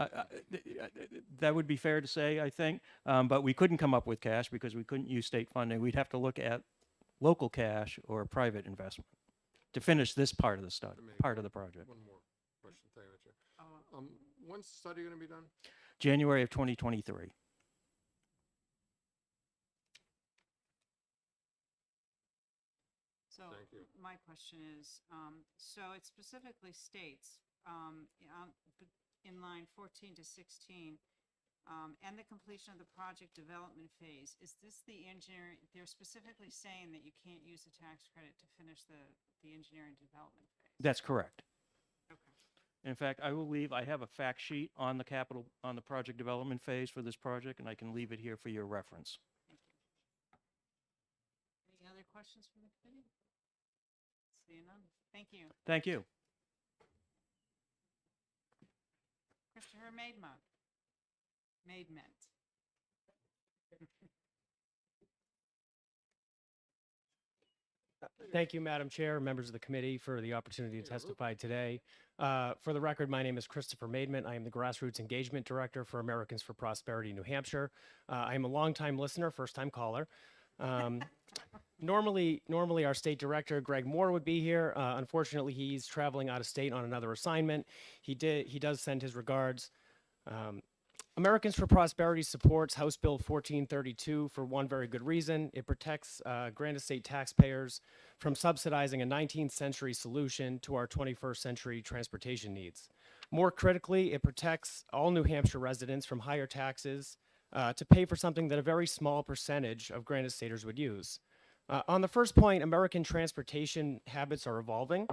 that would be fair to say, I think. But we couldn't come up with cash because we couldn't use state funding. We'd have to look at local cash or private investment to finish this part of the study, part of the project. One more question. Thank you, Chair. Oh, When's the study going to be done? January of 2023. So Thank you. my question is, so it specifically states in line 14 to 16, and the completion of the project development phase. Is this the engineering? They're specifically saying that you can't use the tax credit to finish the the engineering development phase. That's correct. Okay. In fact, I have a fact sheet on the project development phase for this project, and I can leave it here for your reference. Thank you. Any other questions from the committee? Seeing none. Thank you. Thank you. Christopher Maidment. Thank you, Madam Chair, members of the committee, for the opportunity to testify today. For the record, my name is Christopher Maidment. I am the Grassroots Engagement Director for Americans for Prosperity, New Hampshire. I am a longtime listener, first-time caller. Normally our state director, Greg Moore, would be here. Unfortunately, he's traveling out of state on another assignment. He does send his regards. Americans for Prosperity supports House Bill 1432 for one very good reason. It protects Granite State taxpayers from subsidizing a 19th century solution to our 21st century transportation needs. More critically, it protects all New Hampshire residents from higher taxes to pay for something that a very small percentage of Granite Staters would use. On the first point, American transportation habits are evolving.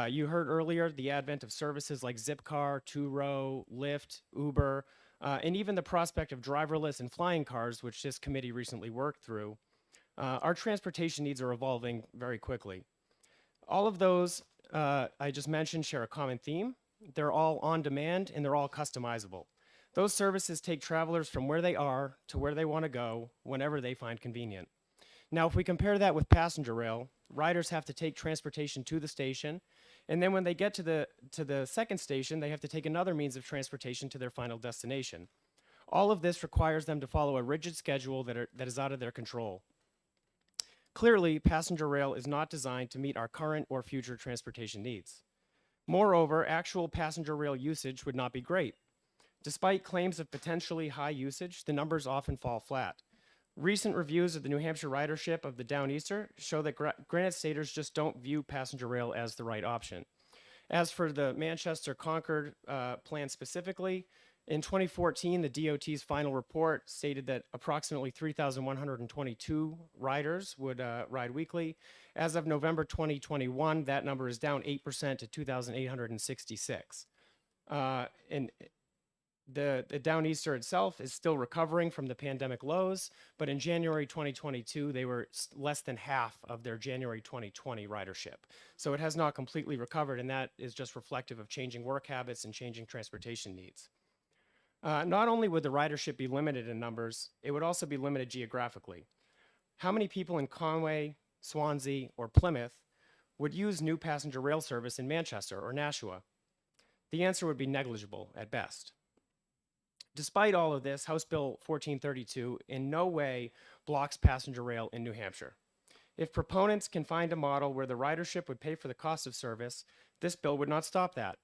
You heard earlier the advent of services like Zipcar, Two-Row, Lyft, Uber, and even the prospect of driverless and flying cars, which this committee recently worked through. Our transportation needs are evolving very quickly. All of those I just mentioned share a common theme. They're all on demand and they're all customizable. Those services take travelers from where they are to where they want to go whenever they find convenient. Now, if we compare that with passenger rail, riders have to take transportation to the station, and then when they get to the second station, they have to take another means of transportation to their final destination. All of this requires them to follow a rigid schedule that is out of their control. Clearly, passenger rail is not designed to meet our current or future transportation needs. Moreover, actual passenger rail usage would not be great. Despite claims of potentially high usage, the numbers often fall flat. Recent reviews of the New Hampshire ridership of the Downeaster show that Granite Staters just don't view passenger rail as the right option. As for the Manchester-Concord plan specifically, in 2014, the DOT's final report stated that approximately 3,122 riders would ride weekly. As of November 2021, that number is down 8% to 2,866. And the Downeaster itself is still recovering from the pandemic lows, but in January 2022, they were less than half of their January 2020 ridership. So it has not completely recovered, and that is just reflective of changing work habits and changing transportation needs. Not only would the ridership be limited in numbers, it would also be limited geographically. How many people in Conway, Swansea, or Plymouth would use new passenger rail service in Manchester or Nashua? The answer would be negligible at best. Despite all of this, House Bill 1432 in no way blocks passenger rail in New Hampshire. If proponents can find a model where the ridership would pay for the cost of service, this bill would not stop that.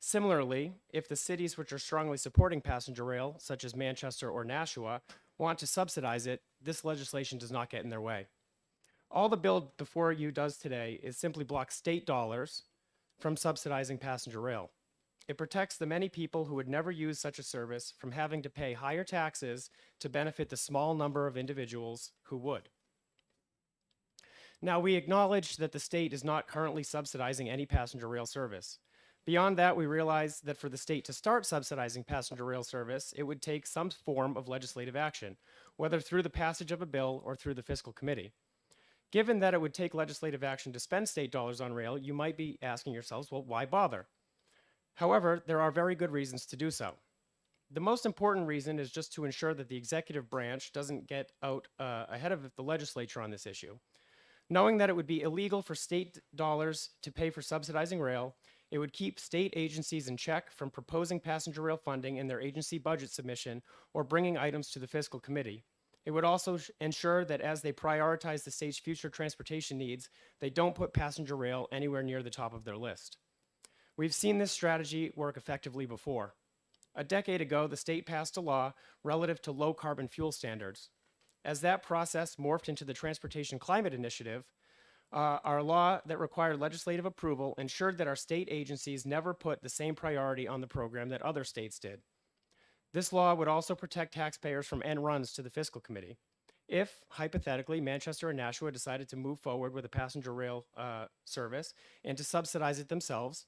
Similarly, if the cities which are strongly supporting passenger rail, such as Manchester or Nashua, want to subsidize it, this legislation does not get in their way. All the bill before you does today is simply block state dollars from subsidizing passenger rail. It protects the many people who would never use such a service from having to pay higher taxes to benefit the small number of individuals who would. Now, we acknowledge that the state is not currently subsidizing any passenger rail service. Beyond that, we realize that for the state to start subsidizing passenger rail service, it would take some form of legislative action, whether through the passage of a bill or through the fiscal committee. Given that it would take legislative action to spend state dollars on rail, you might be asking yourselves, well, why bother? However, there are very good reasons to do so. The most important reason is just to ensure that the executive branch doesn't get out ahead of the legislature on this issue. Knowing that it would be illegal for state dollars to pay for subsidizing rail, it would keep state agencies in check from proposing passenger rail funding in their agency budget submission or bringing items to the fiscal committee. It would also ensure that as they prioritize the state's future transportation needs, they don't put passenger rail anywhere near the top of their list. We've seen this strategy work effectively before. A decade ago, the state passed a law relative to low carbon fuel standards. As that process morphed into the Transportation Climate Initiative, our law that required legislative approval ensured that our state agencies never put the same priority on the program that other states did. This law would also protect taxpayers from end runs to the fiscal committee. If, hypothetically, Manchester and Nashua decided to move forward with a passenger rail service and to subsidize it themselves,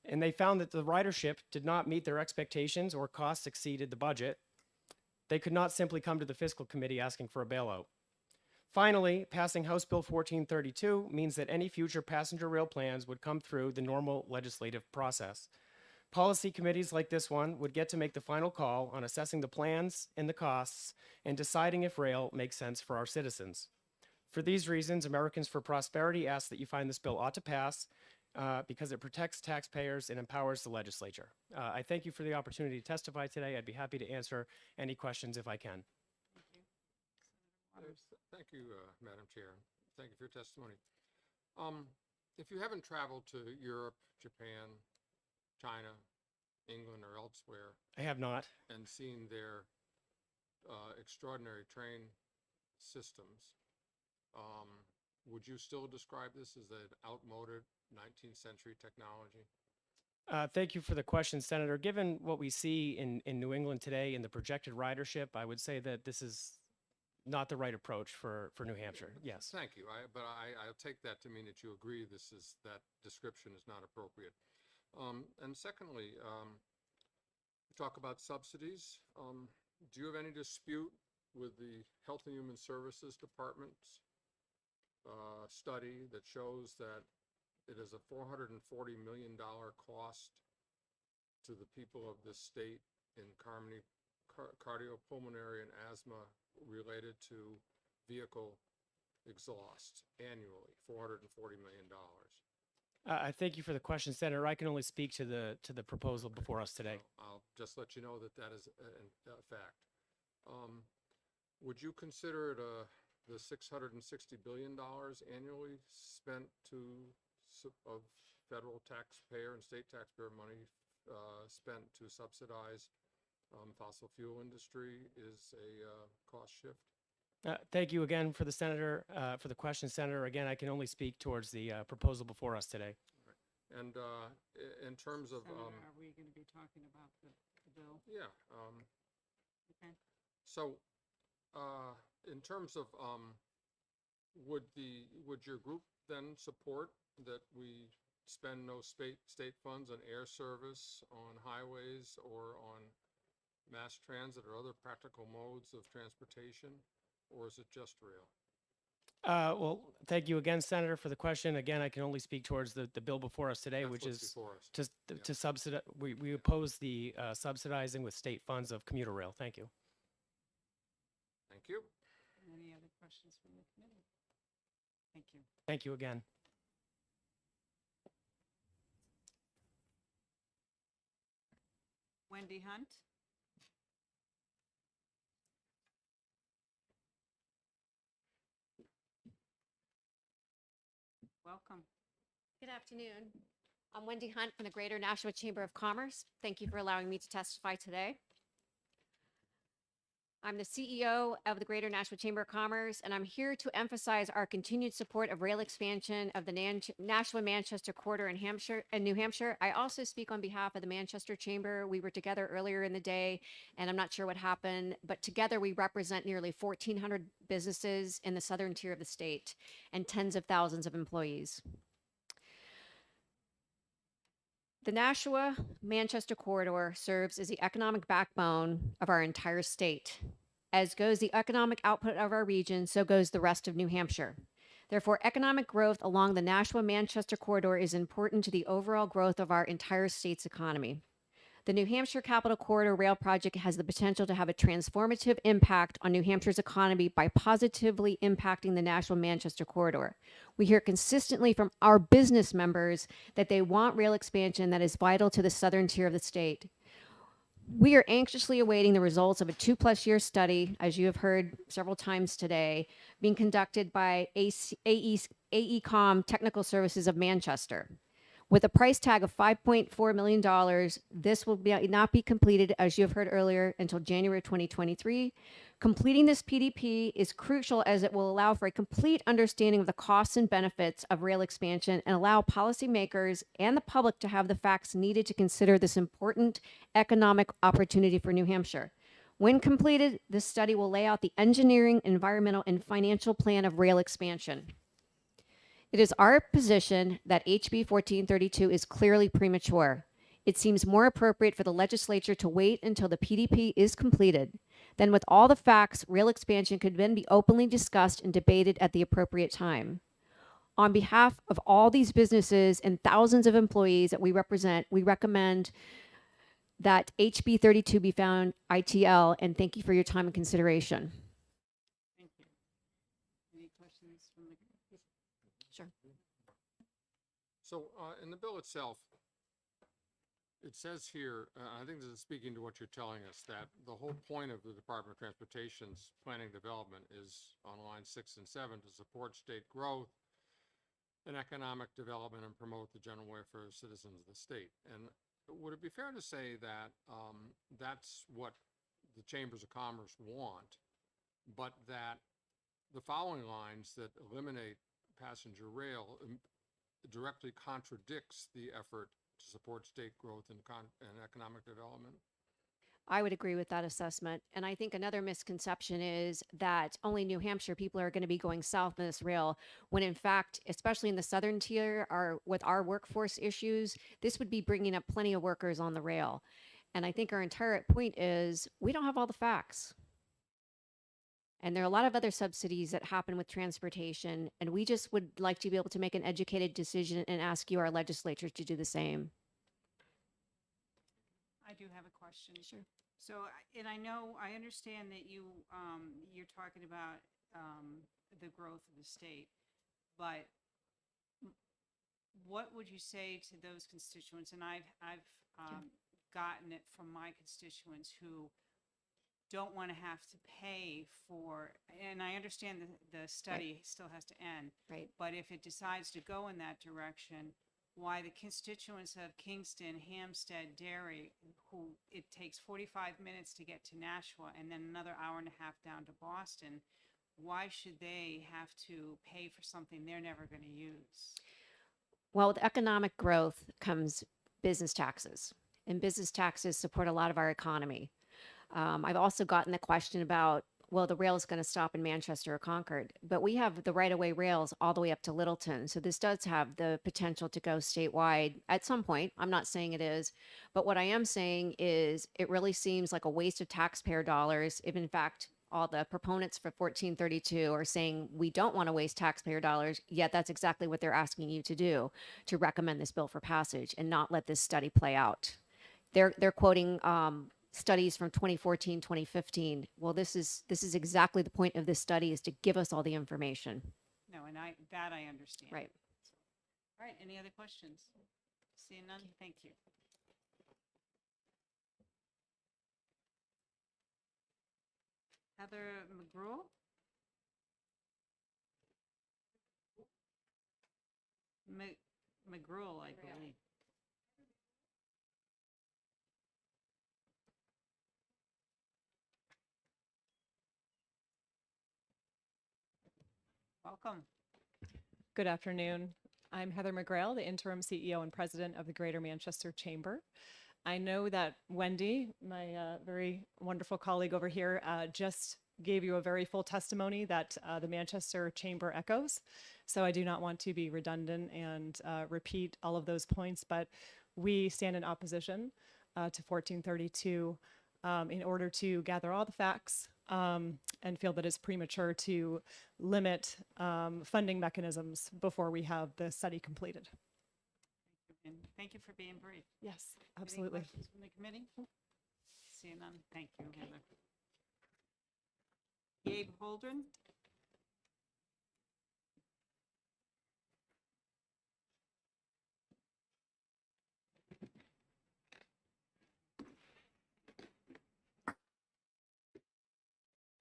and they found that the ridership did not meet their expectations or costs exceeded the budget, they could not simply come to the fiscal committee asking for a bailout. Finally, passing House Bill 1432 means that any future passenger rail plans would come through the normal legislative process. Policy committees like this one would get to make the final call on assessing the plans and the costs and deciding if rail makes sense for our citizens. For these reasons, Americans for Prosperity asks that you find this bill ought to pass because it protects taxpayers and empowers the legislature. I thank you for the opportunity to testify today. I'd be happy to answer any questions if I can. Thank you, Madam Chair. Thank you for your testimony. If you haven't traveled to Europe, Japan, China, England, or elsewhere, I have not. and seen their extraordinary train systems, would you still describe this as an outmoded 19th century technology? Thank you for the question, Senator. Given what we see in New England today and the projected ridership, I would say that this is not the right approach for New Hampshire. Yes. Thank you. I'll take that to mean that you agree that description is not appropriate. And secondly, you talk about subsidies. Do you have any dispute with the Health and Human Services Department's study that shows that it is a $440 million cost to the people of this state in cardiopulmonary and asthma related to vehicle exhaust annually? $440 million. I thank you for the question, Senator. I can only speak to the proposal before us today. So I'll just let you know that is a fact. Would you consider it the $660 billion annually spent of federal taxpayer and state taxpayer money spent to subsidize fossil fuel industry is a cost shift? Thank you again for the question, Senator. Again, I can only speak towards the proposal before us today. And in terms of Senator, are we going to be talking about the bill? yeah, Okay. so in terms of would your group then support that we spend no state funds on air service, on highways, or on mass transit or other practical modes of transportation, or is it just rail? Well, thank you again, Senator, for the question. Again, I can only speak towards the bill before us today, That's which what's is before us. to subsidize. We oppose the subsidizing with state funds of commuter rail. Thank you. Thank you. Any other questions from the committee? Thank you. Thank you again. Wendy Hunt? Welcome. Good afternoon. I'm Wendy Hunt from the Greater Nashua Chamber of Commerce. Thank you for allowing me to testify today. I'm the CEO of the Greater Nashua Chamber of Commerce, and I'm here to emphasize our continued support of rail expansion of the Nashua-Manchester corridor in New Hampshire. I also speak on behalf of the Manchester Chamber. We were together earlier in the day, and I'm not sure what happened, but together we represent nearly 1,400 businesses in the southern tier of the state and tens of thousands of employees. The Nashua-Manchester corridor serves as the economic backbone of our entire state. As goes the economic output of our region, so goes the rest of New Hampshire. Therefore, economic growth along the Nashua-Manchester corridor is important to the overall growth of our entire state's economy. The New Hampshire Capital Corridor Rail Project has the potential to have a transformative impact on New Hampshire's economy by positively impacting the Nashua-Manchester corridor. We hear consistently from our business members that they want rail expansion that is vital to the southern tier of the state. We are anxiously awaiting the results of a 2+ year study, as you have heard several times today, being conducted by AECOM Technical Services of Manchester. With a price tag of $5.4 million, this will not be completed, as you have heard earlier, until January 2023. Completing this PDP is crucial as it will allow for a complete understanding of the costs and benefits of rail expansion and allow policymakers and the public to have the facts needed to consider this important economic opportunity for New Hampshire. When completed, this study will lay out the engineering, environmental, and financial plan of rail expansion. It is our position that HB 1432 is clearly premature. It seems more appropriate for the legislature to wait until the PDP is completed. Then, with all the facts, rail expansion could then be openly discussed and debated at the appropriate time. On behalf of all these businesses and thousands of employees that we represent, we recommend that HB 32 be found ITL, and thank you for your time and consideration. Thank you. Any questions from the? Sure. So in the bill itself, it says here, I think this is speaking to what you're telling us, that the whole point of the Department of Transportation's planning development is on line 6 and 7 to support state growth and economic development and promote the general welfare of citizens of the state. And would it be fair to say that that's what the chambers of commerce want, but that the following lines that eliminate passenger rail directly contradicts the effort to support state growth and economic development? I would agree with that assessment. And I think another misconception is that only New Hampshire people are going to be going south on this rail, when in fact, especially in the southern tier, with our workforce issues, this would be bringing up plenty of workers on the rail. And I think our entire point is we don't have all the facts. And there are a lot of other subsidies that happen with transportation, and we just would like to be able to make an educated decision and ask you, our legislatures, to do the same. I do have a question. Sure. So, and I understand that you're talking about the growth of the state, but what would you say to those constituents? And I've gotten it from my constituents who don't want to have to pay for, and I understand the study still has to end. Right. But if it decides to go in that direction, why the constituents of Kingston, Hampstead, Derry, who it takes 45 minutes to get to Nashua and then another hour and a half down to Boston, why should they have to pay for something they're never going to use? Well, with economic growth comes business taxes, and business taxes support a lot of our economy. I've also gotten the question about, well, the rail is going to stop in Manchester or Concord, but we have the right-of-way rails all the way up to Littleton. So this does have the potential to go statewide at some point. I'm not saying it is, but what I am saying is it really seems like a waste of taxpayer dollars if, in fact, all the proponents for 1432 are saying we don't want to waste taxpayer dollars, yet that's exactly what they're asking you to do, to recommend this bill for passage and not let this study play out. They're quoting studies from 2014, 2015. Well, this is exactly the point of this study, is to give us all the information. No, and I understand. Right. All right, any other questions? Seeing none, thank you. Heather McGrew? McGrew, I believe. Welcome. Good afternoon. I'm Heather McGrail, the interim CEO and president of the Greater Manchester Chamber. I know that Wendy, my very wonderful colleague over here, just gave you a very full testimony that the Manchester Chamber echoes. So I do not want to be redundant and repeat all of those points, but we stand in opposition to 1432 in order to gather all the facts and feel that it's premature to limit funding mechanisms before we have the study completed. And thank you for being brief. Yes, absolutely. Any questions from the committee? Seeing none, thank you, Heather. Gabe Holdren?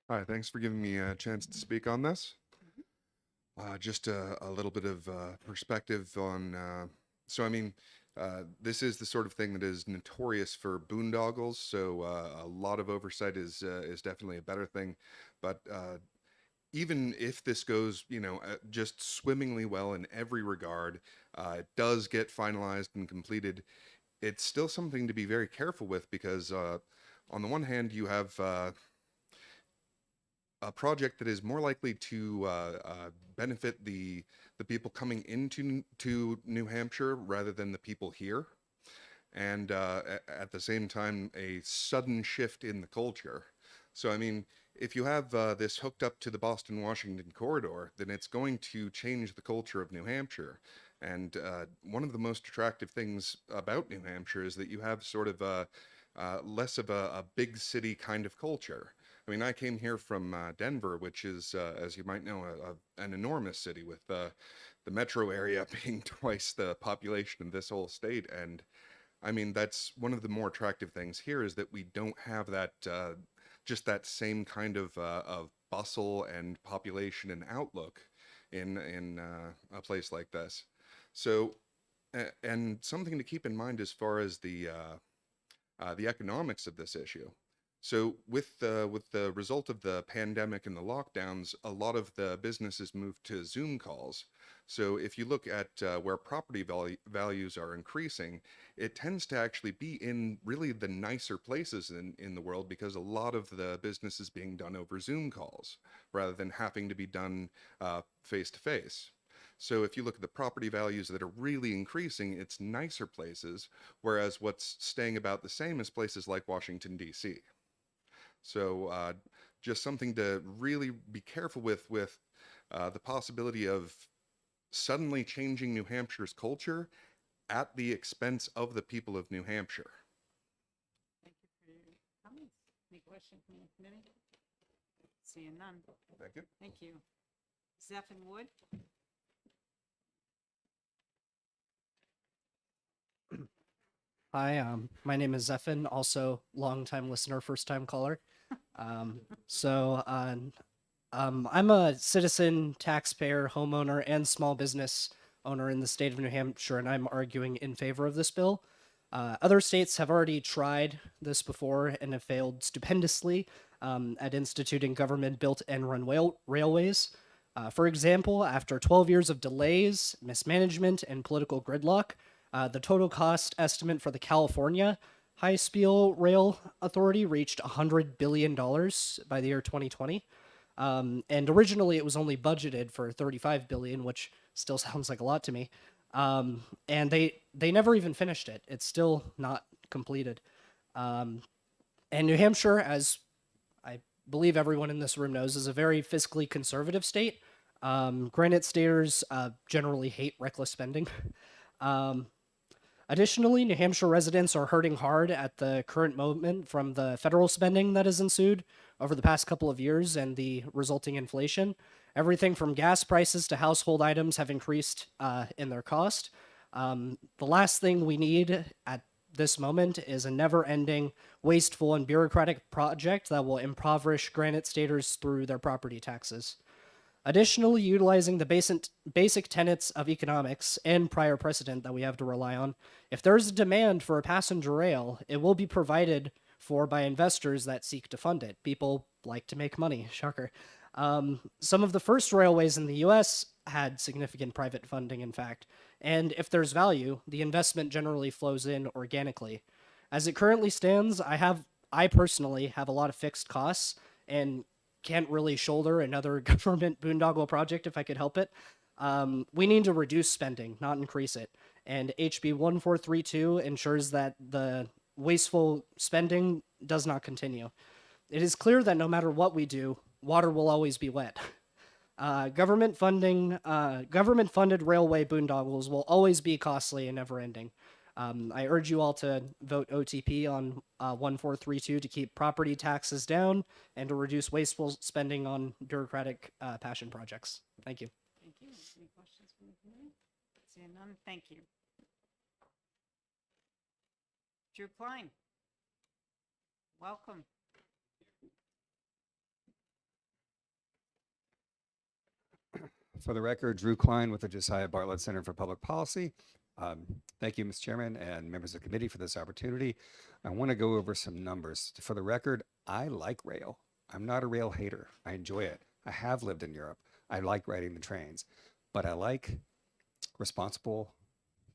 Hi, thanks for giving me a chance to speak on this. Just a little bit of perspective on, this is the sort of thing that is notorious for boondoggles, so a lot of oversight is definitely a better thing. But even if this goes, just swimmingly well in every regard, it does get finalized and completed, it's still something to be very careful with, because on the one hand, you have a project that is more likely to benefit the people coming into New Hampshire rather than the people here, and at the same time, a sudden shift in the culture. So, I mean, if you have this hooked up to the Boston-Washington corridor, then it's going to change the culture of New Hampshire. And one of the most attractive things about New Hampshire is that you have sort of less of a big city kind of culture. I mean, I came here from Denver, which is, as you might know, an enormous city with the metro area being twice the population of this whole state. And I mean, that's one of the more attractive things here is that we don't have that just that same kind of bustle and population and outlook in a place like this. So, and something to keep in mind as far as the economics of this issue. So with the result of the pandemic and the lockdowns, a lot of the businesses moved to Zoom calls. So if you look at where property values are increasing, it tends to actually be in really the nicer places in the world, because a lot of the business is being done over Zoom calls rather than having to be done face to face. So if you look at the property values that are really increasing, it's nicer places, whereas what's staying about the same is places like Washington, D.C. So just something to really be careful with the possibility of suddenly changing New Hampshire's culture at the expense of the people of New Hampshire. Thank you for your comments. Any questions from the committee? Seeing none. Thank you. Thank you. Zephyr Wood? Hi, my name is Zephin, also longtime listener, first time caller. I'm a citizen, taxpayer, homeowner, and small business owner in the state of New Hampshire, and I'm arguing in favor of this bill. Other states have already tried this before and have failed stupendously at instituting government-built and-run railways. For example, after 12 years of delays, mismanagement, and political gridlock, the total cost estimate for the California High-Speed Rail Authority reached $100 billion by the year 2020. And originally it was only budgeted for $35 billion, which still sounds like a lot to me. And they never even finished it. It's still not completed. And New Hampshire, as I believe everyone in this room knows, is a very fiscally conservative state. Granite staters generally hate reckless spending. Additionally, New Hampshire residents are hurting hard at the current moment from the federal spending that has ensued over the past couple of years and the resulting inflation. Everything from gas prices to household items have increased in their cost. The last thing we need at this moment is a never-ending, wasteful, and bureaucratic project that will impoverish granite staters through their property taxes. Additionally, utilizing the basic tenets of economics and prior precedent that we have to rely on, if there's a demand for a passenger rail, it will be provided for by investors that seek to fund it. People like to make money, shocker. Some of the first railways in the US had significant private funding, in fact, and if there's value, the investment generally flows in organically. As it currently stands, I personally have a lot of fixed costs and can't really shoulder another government boondoggle project if I could help it. We need to reduce spending, not increase it. And HB 1432 ensures that the wasteful spending does not continue. It is clear that no matter what we do, water will always be wet. Government-funded railway boondoggles will always be costly and never-ending. I urge you all to vote OTP on 1432 to keep property taxes down and to reduce wasteful spending on bureaucratic passion projects. Thank you. Thank you. Any questions from the committee? Seeing none, thank you. Drew Klein. Welcome. For the record, Drew Klein with the Josiah Bartlett Center for Public Policy. Thank you, Mr. Chairman and members of the committee for this opportunity. I want to go over some numbers. For the record, I like rail. I'm not a rail hater. I enjoy it. I have lived in Europe. I like riding the trains, but I like responsible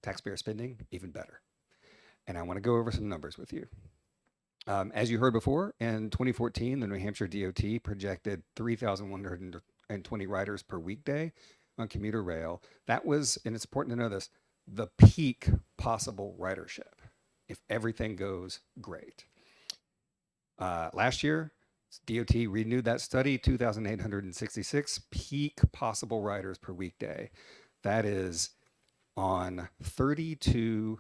taxpayer spending even better. And I want to go over some numbers with you. As you heard before, in 2014, the New Hampshire DOT projected 3,120 riders per weekday on commuter rail. That was, and it's important to know this, the peak possible ridership if everything goes great. Last year, DOT renewed that study, 2,866 peak possible riders per weekday. That is on 32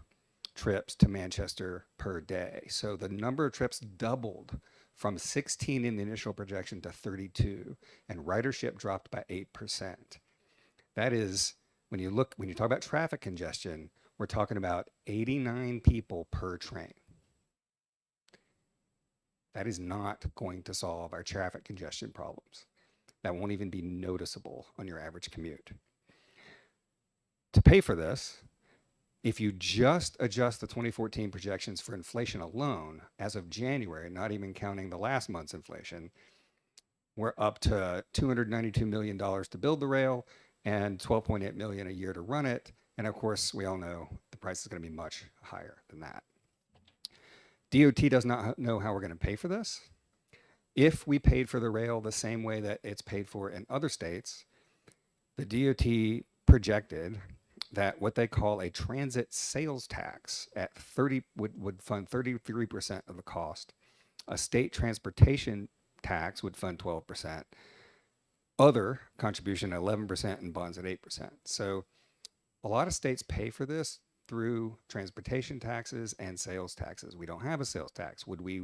trips to Manchester per day. So the number of trips doubled from 16 in the initial projection to 32, and ridership dropped by 8%. That is, when you talk about traffic congestion, we're talking about 89 people per train. That is not going to solve our traffic congestion problems. That won't even be noticeable on your average commute. To pay for this, if you just adjust the 2014 projections for inflation alone, as of January, not even counting the last month's inflation, we're up to $292 million to build the rail and $12.8 million a year to run it. And of course, we all know the price is going to be much higher than that. DOT does not know how we're going to pay for this. If we paid for the rail the same way that it's paid for in other states, the DOT projected that what they call a transit sales tax at 30 would fund 33% of the cost. A state transportation tax would fund 12%. Other contribution 11% and bonds at 8%. So a lot of states pay for this through transportation taxes and sales taxes. We don't have a sales tax. Would we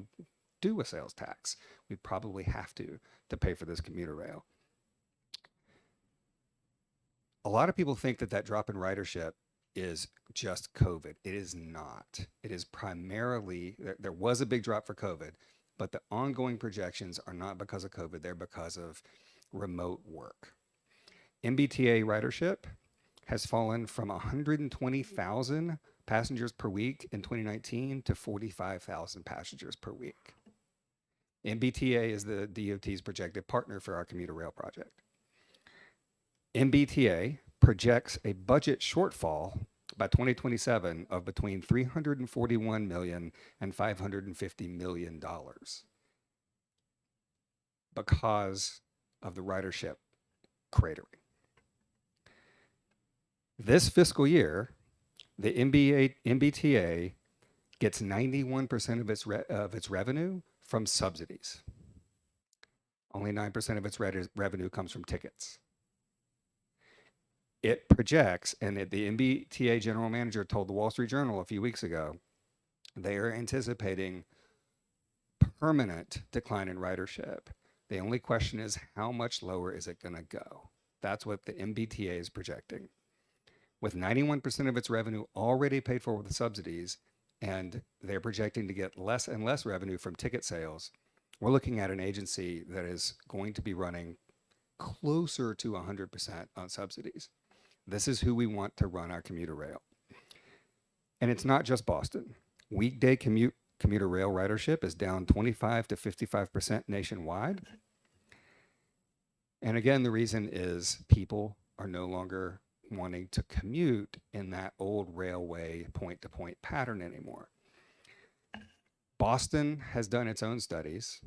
do a sales tax? We'd probably have to pay for this commuter rail. A lot of people think that that drop in ridership is just COVID. It is not. It is primarily, there was a big drop for COVID, but the ongoing projections are not because of COVID. They're because of remote work. MBTA ridership has fallen from 120,000 passengers per week in 2019 to 45,000 passengers per week. MBTA is the DOT's projected partner for our commuter rail project. MBTA projects a budget shortfall by 2027 of between $341 million and $550 million because of the ridership cratering. This fiscal year, the MBTA gets 91% of its revenue from subsidies. Only 9% of its revenue comes from tickets. It projects, and the MBTA general manager told the Wall Street Journal a few weeks ago, they are anticipating permanent decline in ridership. The only question is, how much lower is it going to go? That's what the MBTA is projecting. With 91% of its revenue already paid for with the subsidies, and they're projecting to get less and less revenue from ticket sales, we're looking at an agency that is going to be running closer to 100% on subsidies. This is who we want to run our commuter rail. And it's not just Boston. Weekday commuter rail ridership is down 25 to 55% nationwide. And again, the reason is people are no longer wanting to commute in that old railway point-to-point pattern anymore. Boston has done its own studies,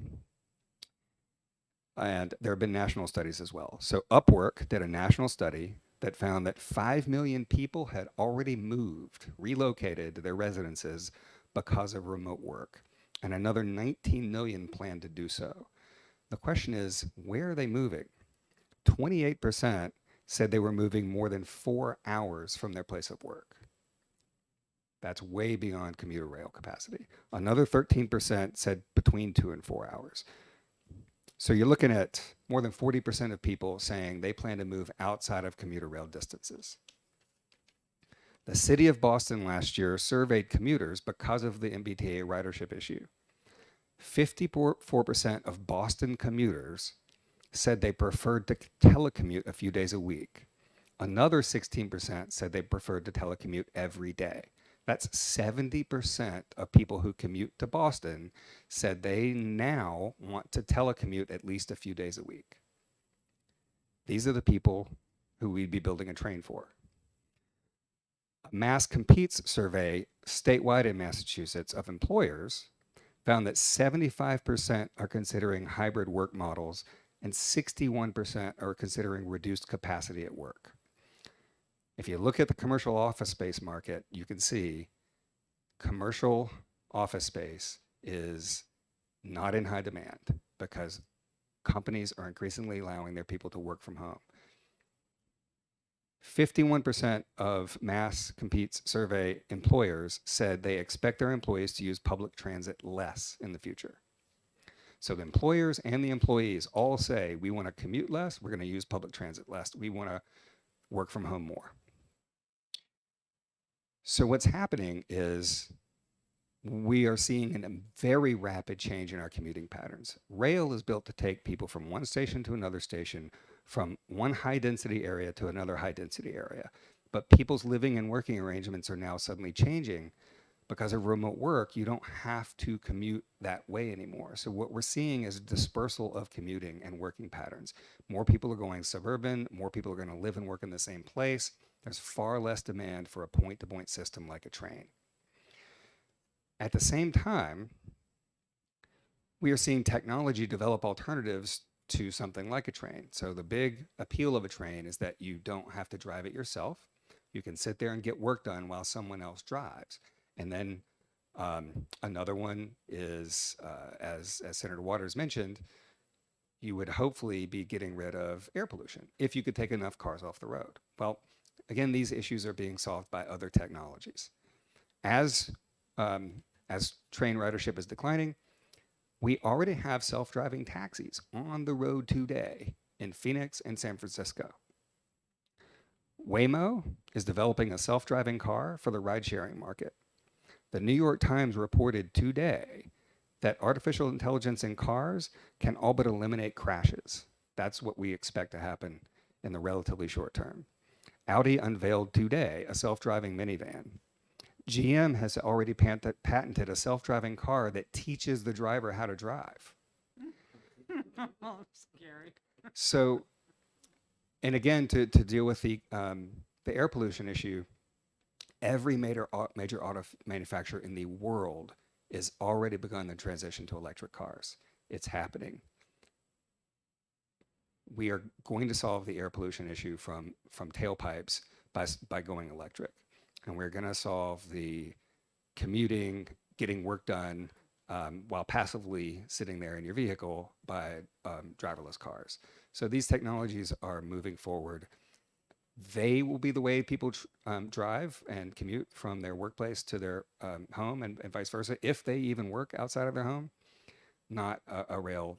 and there have been national studies as well. So Upwork did a national study that found that 5 million people had already moved, relocated to their residences because of remote work, and another 19 million plan to do so. The question is, where are they moving? 28% said they were moving more than 4 hours from their place of work. That's way beyond commuter rail capacity. Another 13% said between 2 and 4 hours. So you're looking at more than 40% of people saying they plan to move outside of commuter rail distances. The city of Boston last year surveyed commuters because of the MBTA ridership issue. 54% of Boston commuters said they preferred to telecommute a few days a week. Another 16% said they preferred to telecommute every day. That's 70% of people who commute to Boston said they now want to telecommute at least a few days a week. These are the people who we'd be building a train for. A Mass Competes survey statewide in Massachusetts of employers found that 75% are considering hybrid work models and 61% are considering reduced capacity at work. If you look at the commercial office space market, you can see commercial office space is not in high demand because companies are increasingly allowing their people to work from home. 51% of Mass Compete's survey employers said they expect their employees to use public transit less in the future. So the employers and the employees all say, we want to commute less, we're going to use public transit less, we want to work from home more. So what's happening is we are seeing a very rapid change in our commuting patterns. Rail is built to take people from one station to another station, from one high density area to another high density area. But people's living and working arrangements are now suddenly changing. Because of remote work, you don't have to commute that way anymore. So what we're seeing is a dispersal of commuting and working patterns. More people are going suburban, more people are going to live and work in the same place. There's far less demand for a point-to-point system like a train. At the same time, we are seeing technology develop alternatives to something like a train. So the big appeal of a train is that you don't have to drive it yourself. You can sit there and get work done while someone else drives. And then another one is, as Senator Waters mentioned, you would hopefully be getting rid of air pollution if you could take enough cars off the road. Well, again, these issues are being solved by other technologies. As train ridership is declining, we already have self-driving taxis on the road today in Phoenix and San Francisco. Waymo is developing a self-driving car for the ride-sharing market. The New York Times reported today that artificial intelligence in cars can all but eliminate crashes. That's what we expect to happen in the relatively short term. Audi unveiled today a self-driving minivan. GM has already patented a self-driving car that teaches the driver how to drive. Scary. So, and again, to deal with the air pollution issue, every major auto manufacturer in the world has already begun the transition to electric cars. It's happening. We are going to solve the air pollution issue from tailpipes by going electric. And we're going to solve the commuting, getting work done while passively sitting there in your vehicle by driverless cars. So these technologies are moving forward. They will be the way people drive and commute from their workplace to their home and vice versa, if they even work outside of their home, not a rail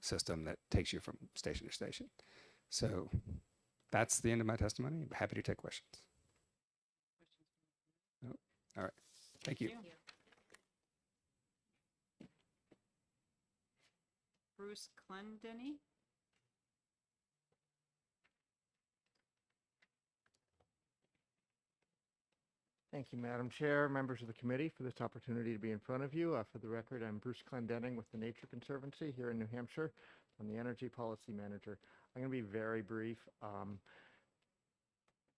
system that takes you from station to station. So that's the end of my testimony. I'm happy to take questions. Oh, all right. Thank you. Bruce Clendenny. Thank you, Madam Chair, members of the committee, for this opportunity to be in front of you. For the record, I'm Bruce Clendenning with the Nature Conservancy here in New Hampshire. I'm the Energy Policy Manager. I'm going to be very brief.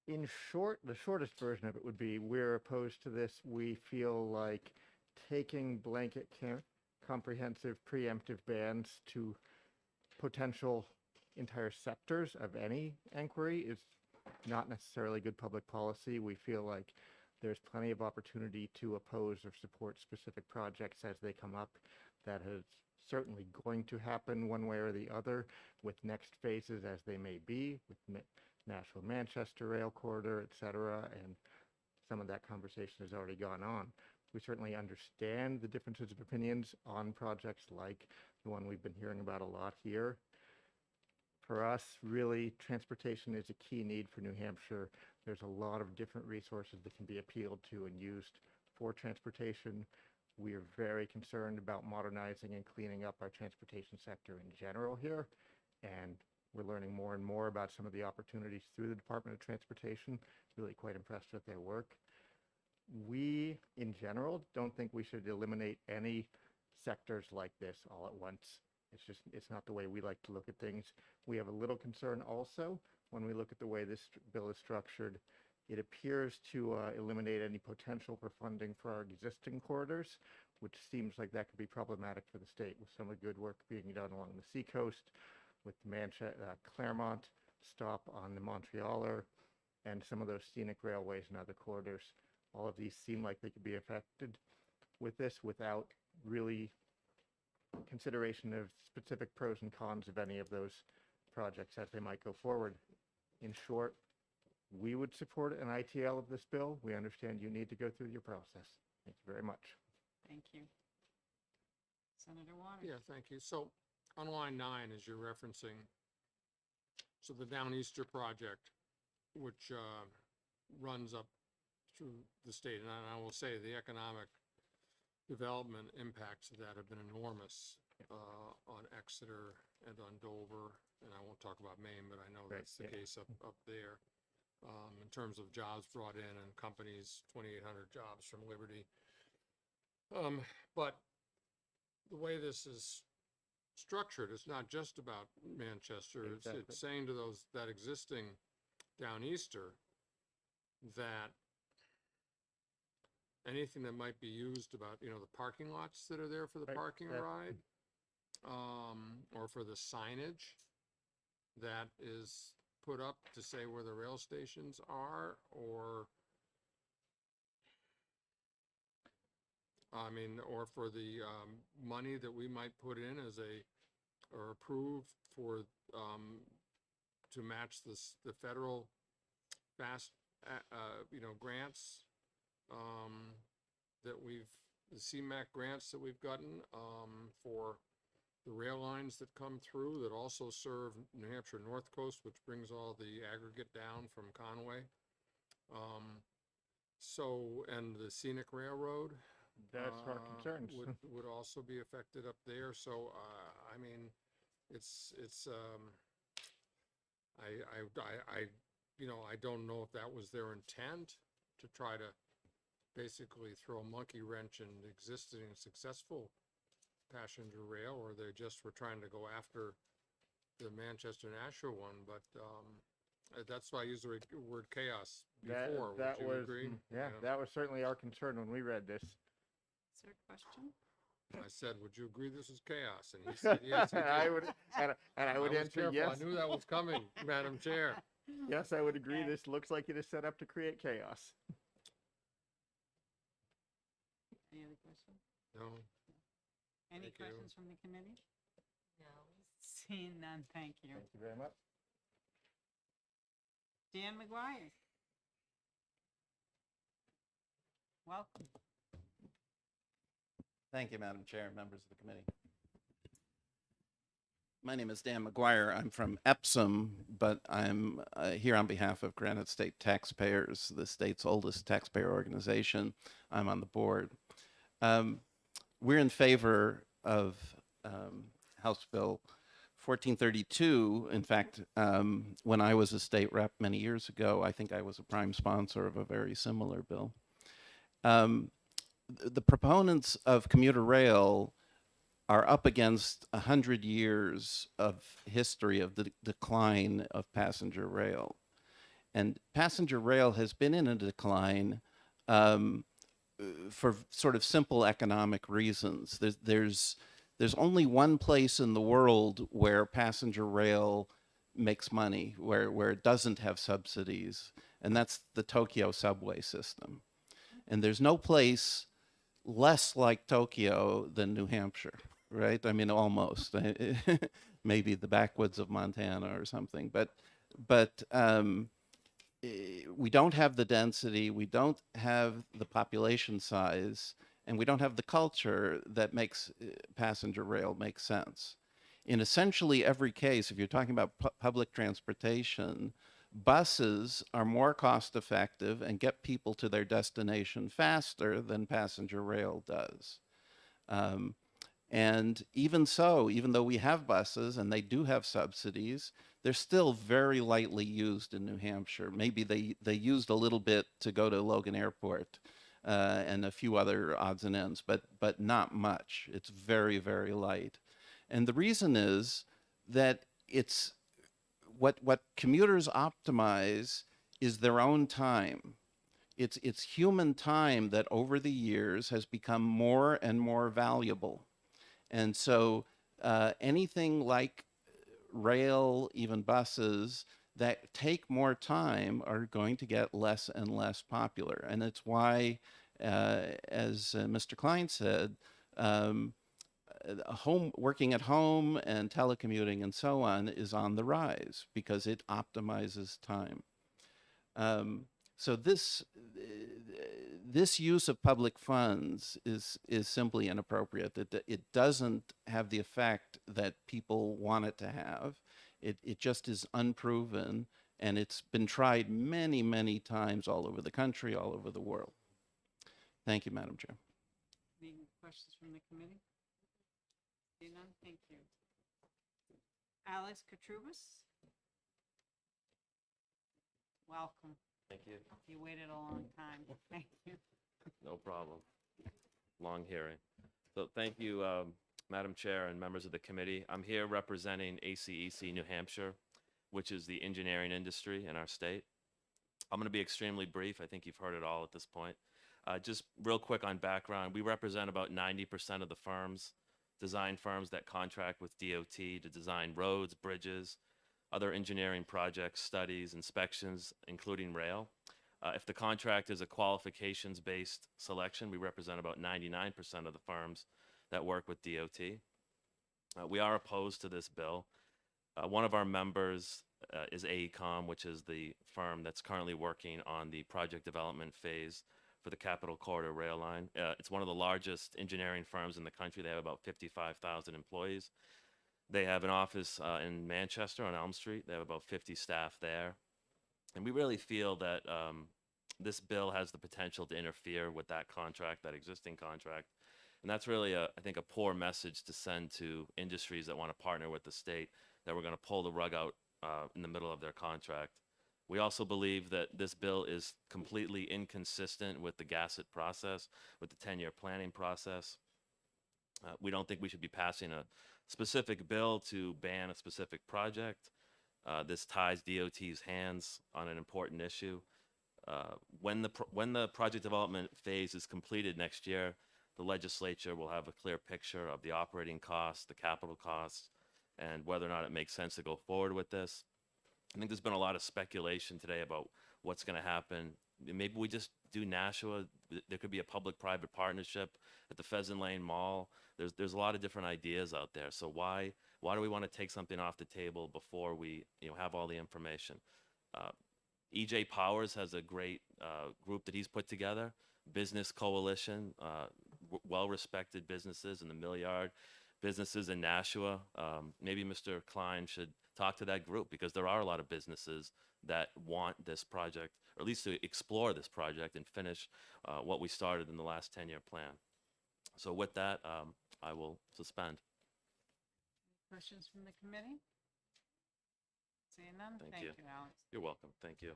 In short, the shortest version of it would be we're opposed to this. We feel like taking blanket comprehensive preemptive bans to potential entire sectors of any inquiry is not necessarily good public policy. We feel like there's plenty of opportunity to oppose or support specific projects as they come up. That is certainly going to happen one way or the other with next phases as they may be, with Nashville Manchester Rail Corridor, et cetera, and some of that conversation has already gone on. We certainly understand the differences of opinions on projects like the one we've been hearing about a lot here. For us, really, transportation is a key need for New Hampshire. There's a lot of different resources that can be appealed to and used for transportation. We are very concerned about modernizing and cleaning up our transportation sector in general here, and we're learning more and more about some of the opportunities through the Department of Transportation. Really quite impressed with their work. We, in general, don't think we should eliminate any sectors like this all at once. It's not the way we like to look at things. We have a little concern also when we look at the way this bill is structured It appears to eliminate any potential for funding for our existing corridors, which seems like that could be problematic for the state with some of the good work being done along the seacoast, with the Claremont stop on the Montrealer, and some of those scenic railways and other corridors. All of these seem like they could be affected with this without really consideration of specific pros and cons of any of those projects as they might go forward. In short, we would support an ITL of this bill. We understand you need to go through your process. Thank you very much. Thank you. Senator Waters? Yeah, thank you. So on line 9, as you're referencing, so the Downeaster Project, which runs up through the state, and I will say the economic development impacts of that have been enormous on Exeter and on Dover, and I won't talk about Maine, but I know that's the case up there. In terms of jobs brought in and companies, 2,800 jobs from Liberty. But the way this is structured, it's not just about Manchester. Exactly. It's saying to that existing Downeaster that anything that might be used about, the parking lots that are there for the Right, parking yeah. ride, or for the signage that is put up to say where the rail stations are, or or for the money that we might put in or approve for, to match the federal fast, grants, the CMAQ grants that we've gotten, for the rail lines that come through that also serve New Hampshire North Coast, which brings all the aggregate down from Conway. And the scenic railroad. That's our concerns. Would also be affected up there. So, I don't know if that was their intent to try to basically throw a monkey wrench in existing successful passenger rail, or they just were trying to go after the Manchester Nashua one. But that's why I used the word chaos before. That Would you was, agree? that was certainly our concern when we read this. Is there a question? I said, would you agree this is chaos? And he said, yes, he did. I would, and I would was answer careful. yes. I knew that was coming, Madam Chair. Yes, I would agree. This looks like it is set up to create chaos. Any other questions? No. Any Thank you. questions from the committee? No. Seeing none, thank you. Thank you very much. Dan McGuire. Welcome. Thank you, Madam Chair and members of the committee. My name is Dan McGuire. I'm from Epsom, but I'm here on behalf of Granite State taxpayers, the state's oldest taxpayer organization. I'm on the board. We're in favor of House Bill 1432. In fact, when I was a state rep many years ago, I think I was a prime sponsor of a very similar bill. The proponents of commuter rail are up against 100 years of history of the decline of passenger rail. And passenger rail has been in a decline for sort of simple economic reasons. There's only one place in the world where passenger rail makes money, where it doesn't have subsidies, and that's the Tokyo subway system. And there's no place less like Tokyo than New Hampshire, right? I mean, almost. Maybe the backwoods of Montana or something. But we don't have the density, we don't have the population size, and we don't have the culture that makes passenger rail make sense. In essentially every case, if you're talking about public transportation, buses are more cost effective and get people to their destination faster than passenger rail does. And even so, even though we have buses and they do have subsidies, they're still very lightly used in New Hampshire. Maybe they used a little bit to go to Logan Airport and a few other odds and ends, but not much. It's very, very light. And the reason is that it's what commuters optimize is their own time. It's human time that over the years has become more and more valuable. And so anything like rail, even buses, that take more time are going to get less and less popular. And it's why, as Mr. Klein said, working at home and telecommuting and so on is on the rise because it optimizes time. So this use of public funds is simply inappropriate. It doesn't have the effect that people want it to have. It just is unproven, and it's been tried many, many times all over the country, all over the world. Thank you, Madam Chair. Any questions from the committee? Seeing none, thank you. Alex Katrubis? Welcome. Thank you. You waited a long time. Thank you. No problem. Long hearing. So thank you, Madam Chair and members of the committee. I'm here representing ACEC New Hampshire, which is the engineering industry in our state. I'm going to be extremely brief. I think you've heard it all at this point. Just real quick on background, we represent about 90% of the firms, design firms that contract with DOT to design roads, bridges, other engineering projects, studies, inspections, including rail. If the contract is a qualifications-based selection, we represent about 99% of the firms that work with DOT. We are opposed to this bill. One of our members is AECOM, which is the firm that's currently working on the project development phase for the Capital Corridor Rail Line. It's one of the largest engineering firms in the country. They have about 55,000 employees. They have an office in Manchester on Elm Street. They have about 50 staff there. And we really feel that this bill has the potential to interfere with that contract, that existing contract. And that's really, I think, a poor message to send to industries that want to partner with the state, that we're going to pull the rug out in the middle of their contract. We also believe that this bill is completely inconsistent with the GASSET process, with the 10-year planning process. We don't think we should be passing a specific bill to ban a specific project. This ties DOT's hands on an important issue. When the project development phase is completed next year, the legislature will have a clear picture of the operating costs, the capital costs, and whether or not it makes sense to go forward with this. I think there's been a lot of speculation today about what's going to happen. Maybe we just do Nashua. There could be a public-private partnership at the Pheasant Lane Mall. There's a lot of different ideas out there. So why do we want to take something off the table before we have all the information? EJ Powers has a great group that he's put together, Business Coalition, well-respected businesses in the Mill Yard, businesses in Nashua. Maybe Mr. Klein should talk to that group, because there are a lot of businesses that want this project, or at least to explore this project and finish what we started in the last 10-year plan. So with that, I will suspend. Questions from the committee? Seeing none? Thank you. Alex. You're welcome. Thank you.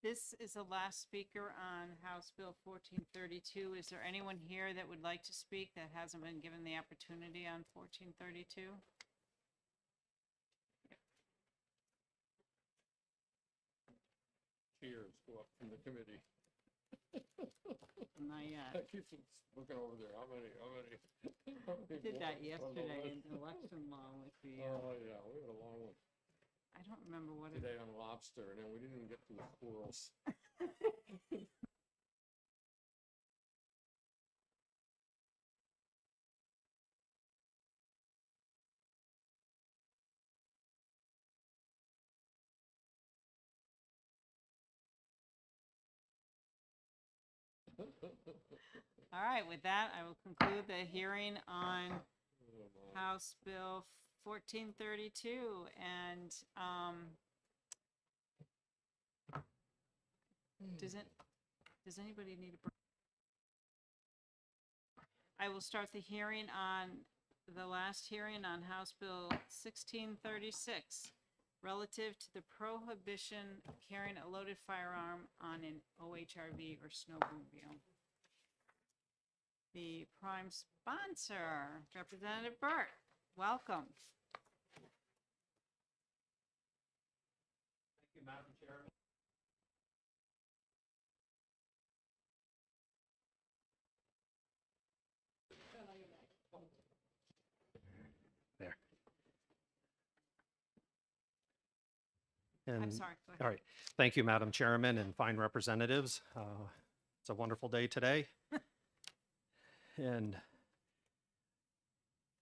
This is the last speaker on House Bill 1432. Is there anyone here that would like to speak that hasn't been given the opportunity on 1432? Cheers go up from the committee. Not yet. I keep looking over there. How many? Did that yesterday in election law with the, Oh, yeah, we had a long one I don't remember what it, today on lobster, and then we didn't even get to the squirrels. all right, with that, I will conclude the hearing on House Bill 1432, and does anybody need a break? I will start the hearing on the last hearing on House Bill 1636, relative to the prohibition of carrying a loaded firearm on an OHRV or snowmobile. The prime sponsor, Representative Burt, welcome. Thank you, Madam Chair. I'm sorry, go ahead. All right. Thank you, Madam Chairman and fine representatives. It's a wonderful day today. And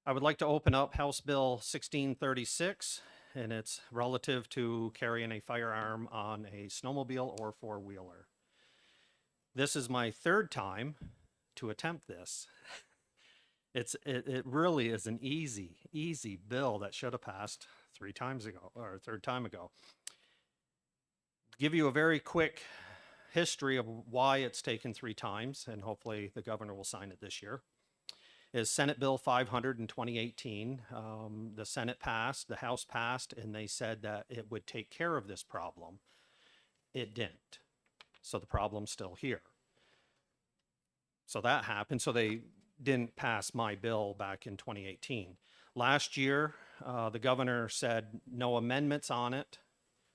I would like to open up House Bill 1636, and it's relative to carrying a firearm on a snowmobile or four-wheeler. This is my third time to attempt this. It really is an easy bill that should have passed third time ago. Give you a very quick history of why it's taken 3 times, and hopefully the governor will sign it this year. Is Senate Bill 500 in 2018. The Senate passed, the House passed, and they said that it would take care of this problem. It didn't. So the problem's still here. So that happened. So they didn't pass my bill back in 2018. Last year, the governor said no amendments on it,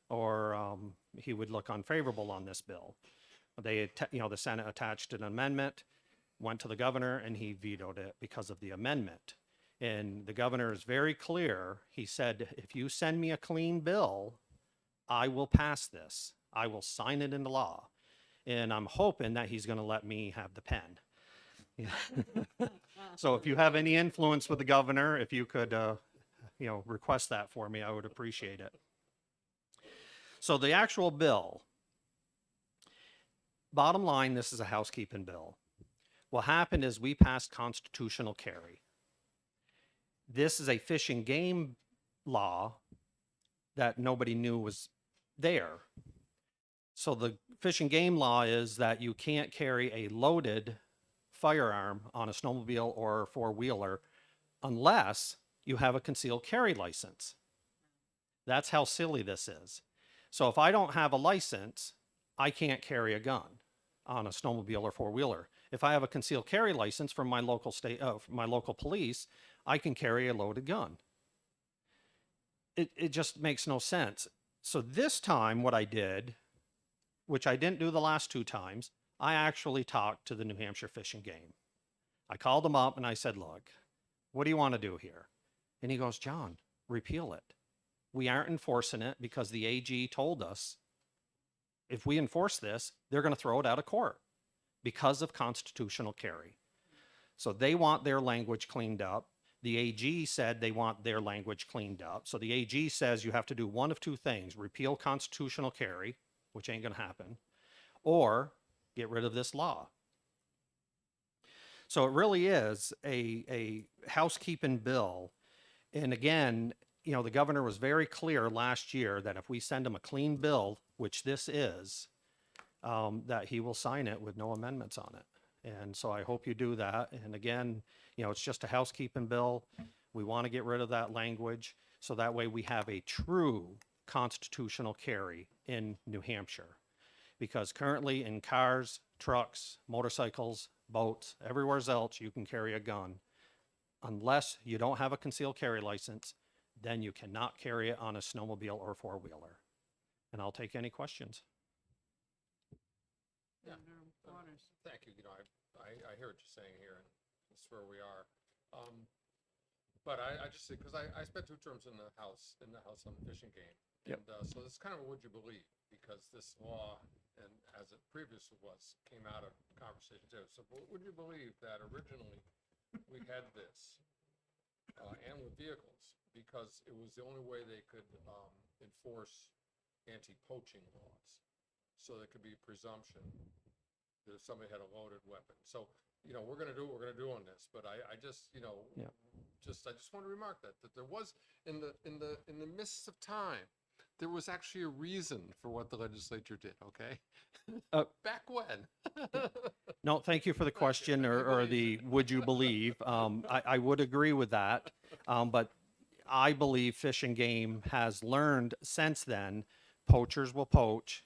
or he would look unfavorable on this bill. The Senate attached an amendment, went to the governor, and he vetoed it because of the amendment. And the governor is very clear. He said, if you send me a clean bill, I will pass this. I will sign it into law. And I'm hoping that he's going to let me have the pen. Yeah. So if you have any influence with the governor, if you could, request that for me, I would appreciate it. So the actual bill, bottom line, this is a housekeeping bill. What happened is we passed constitutional carry. This is a fish and game law that nobody knew was there. So the fish and game law is that you can't carry a loaded firearm on a snowmobile or four-wheeler unless you have a concealed carry license. That's how silly this is. So if I don't have a license, I can't carry a gun on a snowmobile or four-wheeler. If I have a concealed carry license from my local my local police, I can carry a loaded gun. It just makes no sense. So this time what I did, which I didn't do the last 2 times, I actually talked to the New Hampshire Fish and Game. I called them up and I said, look, what do you want to do here? And he goes, John, repeal it. We aren't enforcing it because the AG told us if we enforce this, they're going to throw it out of court because of constitutional carry. So they want their language cleaned up. The AG said they want their language cleaned up. So the AG says you have to do one of 2 things: repeal constitutional carry, which ain't going to happen, or get rid of this law. So it really is a housekeeping bill. And again, the governor was very clear last year that if we send him a clean bill, which this is, that he will sign it with no amendments on it. And so I hope you do that. And again, it's just a housekeeping bill. We want to get rid of that language so that way we have a true constitutional carry in New Hampshire. Because currently in cars, trucks, motorcycles, boats, everywhere else you can carry a gun. Unless you don't have a concealed carry license, then you cannot carry it on a snowmobile or four-wheeler. And I'll take any questions. Yeah. Thank you. I hear what you're saying here, and that's where we are. But I just because I spent 2 terms in the House on the fishing game, and so this is kind of a would you believe, because this law, and as it previously was, came out of conversation too. So would you believe that originally we had this, and with vehicles, because it was the only way they could enforce anti-poaching laws. So there could be presumption that if somebody had a loaded weapon. So, we're going to do what we're going to do on this, but I just, I just want to remark that there was in the midst of time, there was actually a reason for what the legislature did. Okay. Back when. No, thank you for the question or the would you believe. I would agree with that. But I believe Fish and Game has learned since then, poachers will poach,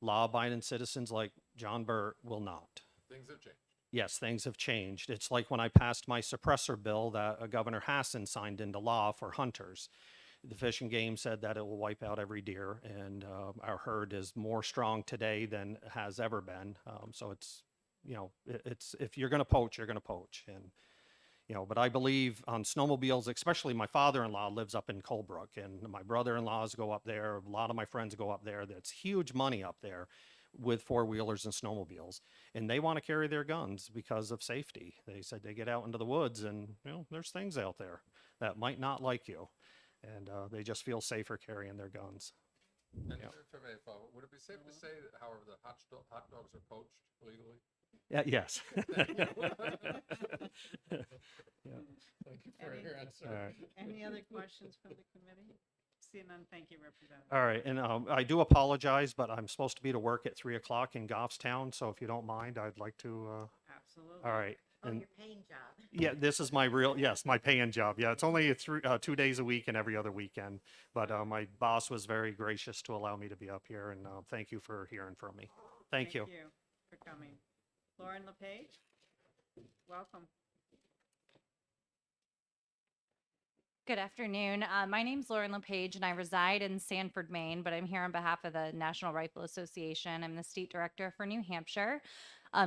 law-abiding citizens like John Burt will not. Things have changed. Yes, things have changed. It's like when I passed my suppressor bill that Governor Hassan signed into law for hunters. The Fish and Game said that it will wipe out every deer, and our herd is more strong today than it has ever been. So it's, it's if you're going to poach, you're going to poach. And, You know, but I believe on snowmobiles, especially my father-in-law lives up in Colebrook, and my brother-in-laws go up there. A lot of my friends go up there. That's huge money up there with four-wheelers and snowmobiles, and they want to carry their guns because of safety. They said they get out into the woods, and you know, there's things out there that might not like you, and they just feel safer carrying their guns. And Yeah. if I may follow, would it be safe to say that, however, the hot dogs are poached legally? Yeah, yes. Thank you. Yeah. Thank you for Any- your answer. All right. Any other questions from the committee? Seeing none, thank you, Representative. All right, and I do apologize, but I'm supposed to be to work at 3 o'clock in Goffstown, so if you don't mind, I'd like to. Absolutely. All right. Oh, and- your paying job. Yeah, this is my real, yes, my paying job. Yeah, it's only 2 days a week and every other weekend. But my boss was very gracious to allow me to be up here, and thank you for hearing from me. Thank you. Thank you for coming. Lauren LePage, welcome. Good afternoon. My name's Lauren LePage, and I reside in Sanford, Maine, but I'm here on behalf of the National Rifle Association. I'm the state director for New Hampshire.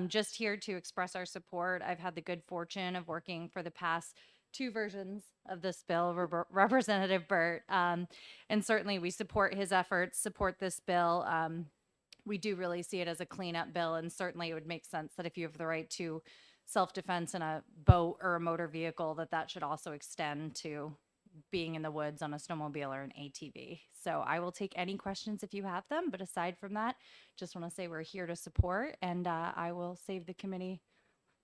Just here to express our support. I've had the good fortune of working for the past 2 versions of this bill, Representative Burt, and certainly we support his efforts, support this bill. We do really see it as a cleanup bill, and certainly it would make sense that if you have the right to self-defense in a boat or a motor vehicle, that should also extend to being in the woods on a snowmobile or an ATV. So I will take any questions if you have them, but aside from that, just want to say we're here to support, and I will save the committee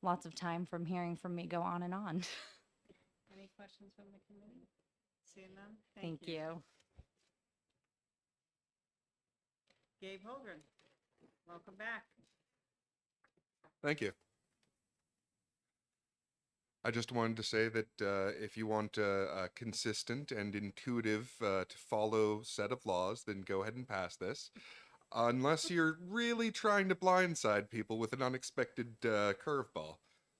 lots of time from hearing from me go on and on. Any questions from the committee? Seeing none, Thank you. Gabe Holgren, welcome back. Thank you. I just wanted to say that if you want a consistent and intuitive to follow set of laws, then go ahead and pass this. Unless you're really trying to blindside people with an unexpected curveball.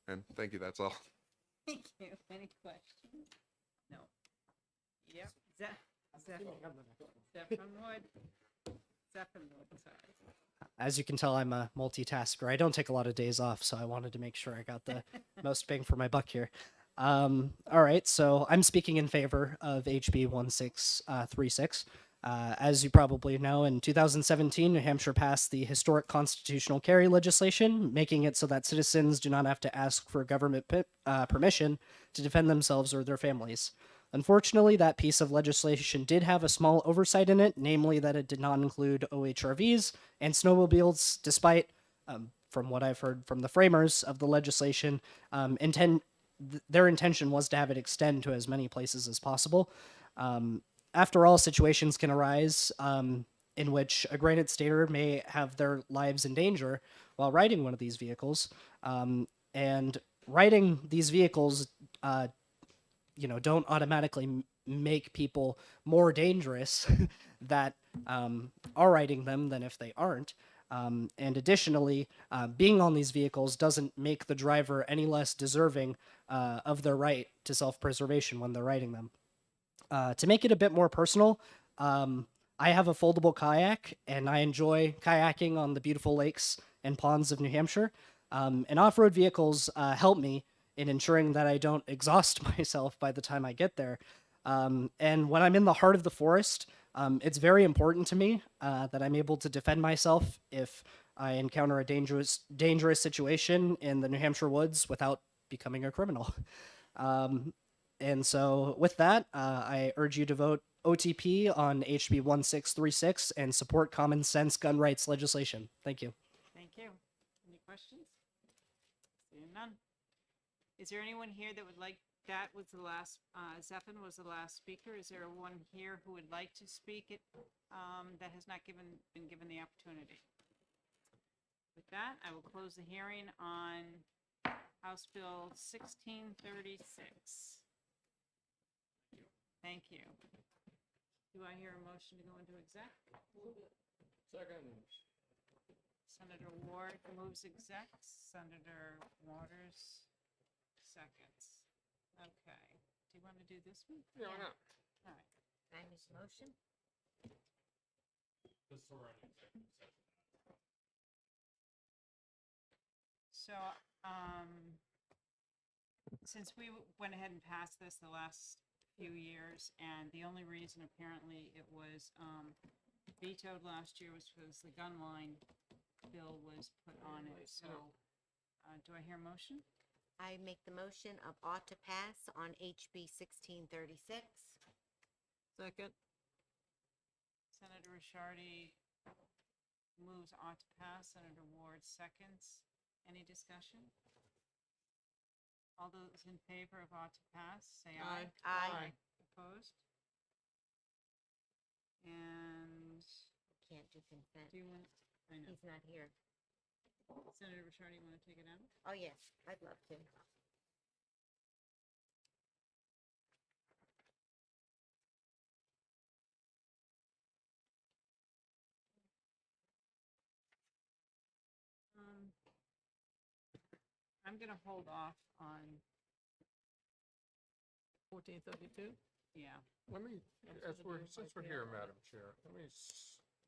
And thank you, that's all. Thank you. Any questions? No. Yep. Zephyr Wood, sorry. As you can tell, I'm a multitasker. I don't take a lot of days off, so I wanted to make sure I got the most bang for my buck here. All right, so I'm speaking in favor of HB 1636. As you probably know, in 2017, New Hampshire passed the historic constitutional carry legislation, making it so that citizens do not have to ask for government permission to defend themselves or their families. Unfortunately, that piece of legislation did have a small oversight in it, namely that it did not include OHRVs and snowmobiles, despite, from what I've heard from the framers of the legislation, their intention was to have it extend to as many places as possible. After all, situations can arise in which a granite stater may have their lives in danger while riding one of these vehicles. And riding these vehicles don't automatically make people more dangerous that are riding them than if they aren't. And additionally, being on these vehicles doesn't make the driver any less deserving of their right to self-preservation when they're riding them. To make it a bit more personal, I have a foldable kayak, and I enjoy kayaking on the beautiful lakes and ponds of New Hampshire. And off-road vehicles help me in ensuring that I don't exhaust myself by the time I get there. And when I'm in the heart of the forest, it's very important to me that I'm able to defend myself if I encounter a dangerous situation in the New Hampshire woods without becoming a criminal. And so with that, I urge you to vote OTP on HB 1636 and support common sense gun rights legislation. Thank you. Thank you. Any questions? Seeing none. Is there anyone here that would like, that was the last, Zephyr was the last speaker. Is there one here who would like to speak that has not been given the opportunity? With that, I will close the hearing on House Bill 1636. Thank you. Do I hear a motion to go into exec? Second. Senator Ward moves exec. Senator Waters seconds. Okay. Do you want to do this one? Yeah, why not? All right. Can I make a motion? So, since we went ahead and passed this the last few years, and the only reason apparently it was vetoed last year was because the gun line bill was put on it. So, do I hear a motion? I make the motion of ought to pass on HB 1636. Second. Senator Rishardi moves ought to pass. Senator Ward seconds. Any discussion? All those in favor of ought to pass, say aye. Aye. Opposed? And Can't do consent. do you want, I know. He's not here. Senator Rishardi, you want to take it out? Oh, yes, I'd love to. I'm gonna hold off on, 1432? yeah. Let me, That's as what we're, it is since right we're there. here, Madam Chair, let me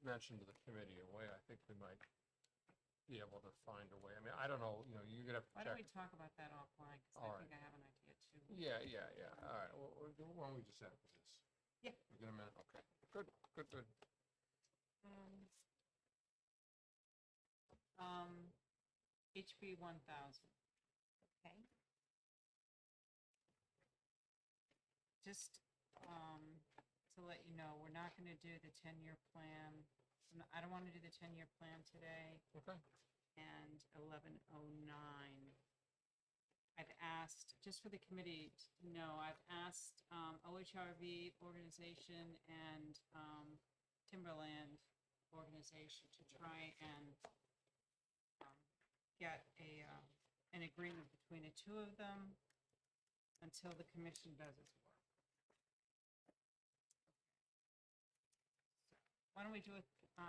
mention to the committee a way I think we might be able to find a way. I mean, I don't know, you're gonna have to Why check. don't we talk about that offline, because All I think right. I have an idea too. Yeah, all right, well, why don't we just have this? Yeah. We get a minute, okay, good. HB 1000. Okay. Just, to let you know, we're not gonna do the 10-year plan. I don't wanna do the 10-year plan today. Okay. And 1109. I've asked, just for the committee to know, I've asked, OHRV organization and, Timberland organization to try and, get an agreement between the two of them until the commission does its work. Why don't we do it,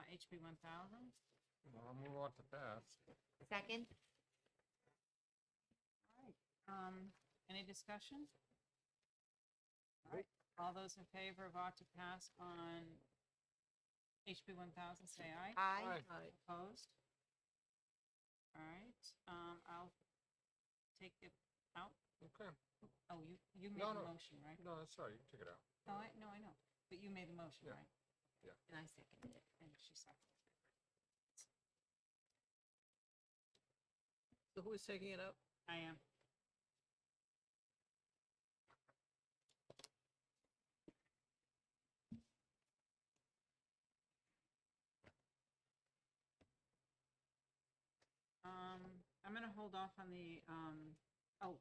HB 1000? I'll move on to pass. Second? All right. Any discussion? All right. All those in favor of ought to pass on HB 1000, say aye. Aye. Opposed? All right. I'll take it out. Okay. Oh, you made No, the no. motion, right? No, that's all right, you can take it out. No, I know. But you made the motion, Yeah. right? Yeah. And I seconded it, and she seconded it. So who is taking it up? I am. I'm gonna hold off on the, oh,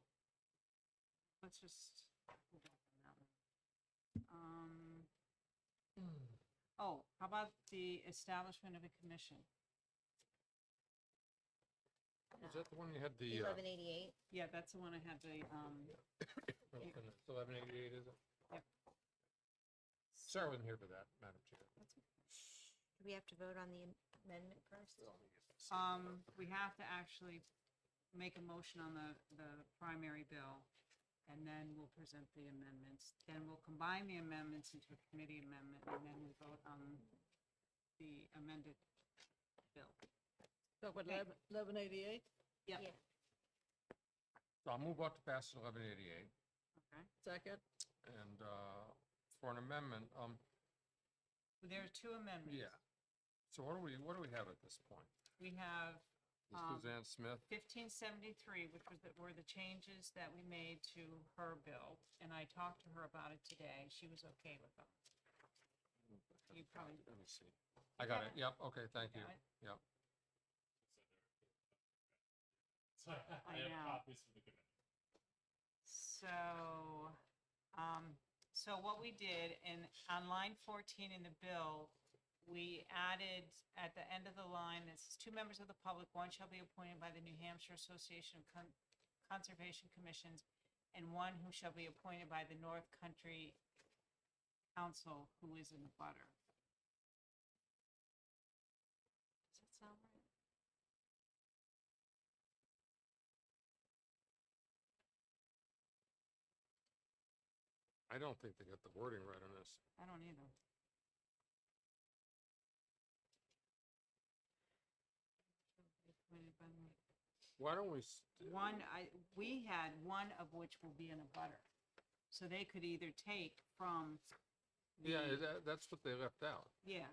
let's just hold off on that one. Oh, how about the establishment of a commission? Is that the one you had the? 1188. Yeah, that's the one I had the, It's 1188, is it? Yep. Sorry, I wasn't here for that, Madam Chair. Do we have to vote on the amendment first? We have to actually make a motion on the primary bill, and then we'll present the amendments. Then we'll combine the amendments into a committee amendment, and then we vote on the amended bill. Talk about Okay. 1188? Yep. Yeah. So I'll move on to pass 1188, Okay. Second? and for an amendment, There are two amendments. yeah. So what do we have at this point? We have Ms. Suzanne Smith, 1573, which was were the changes that we made to her bill, and I talked to her about it today. She was okay with them. You probably. let me see. I got it, yep, okay, thank you, Got it? yep. I know. So, so what we did on line 14 in the bill, we added at the end of the line, this is two members of the public, one shall be appointed by the New Hampshire Association of Conservation Commissions, and one who shall be appointed by the North Country Council, who is in the butter. Does that sound right? I don't think they got the wording right on this. I don't either. Appointed by the Why don't we, we had one of which will be in a butter. So they could either take from yeah, the, that's what they left out. yeah.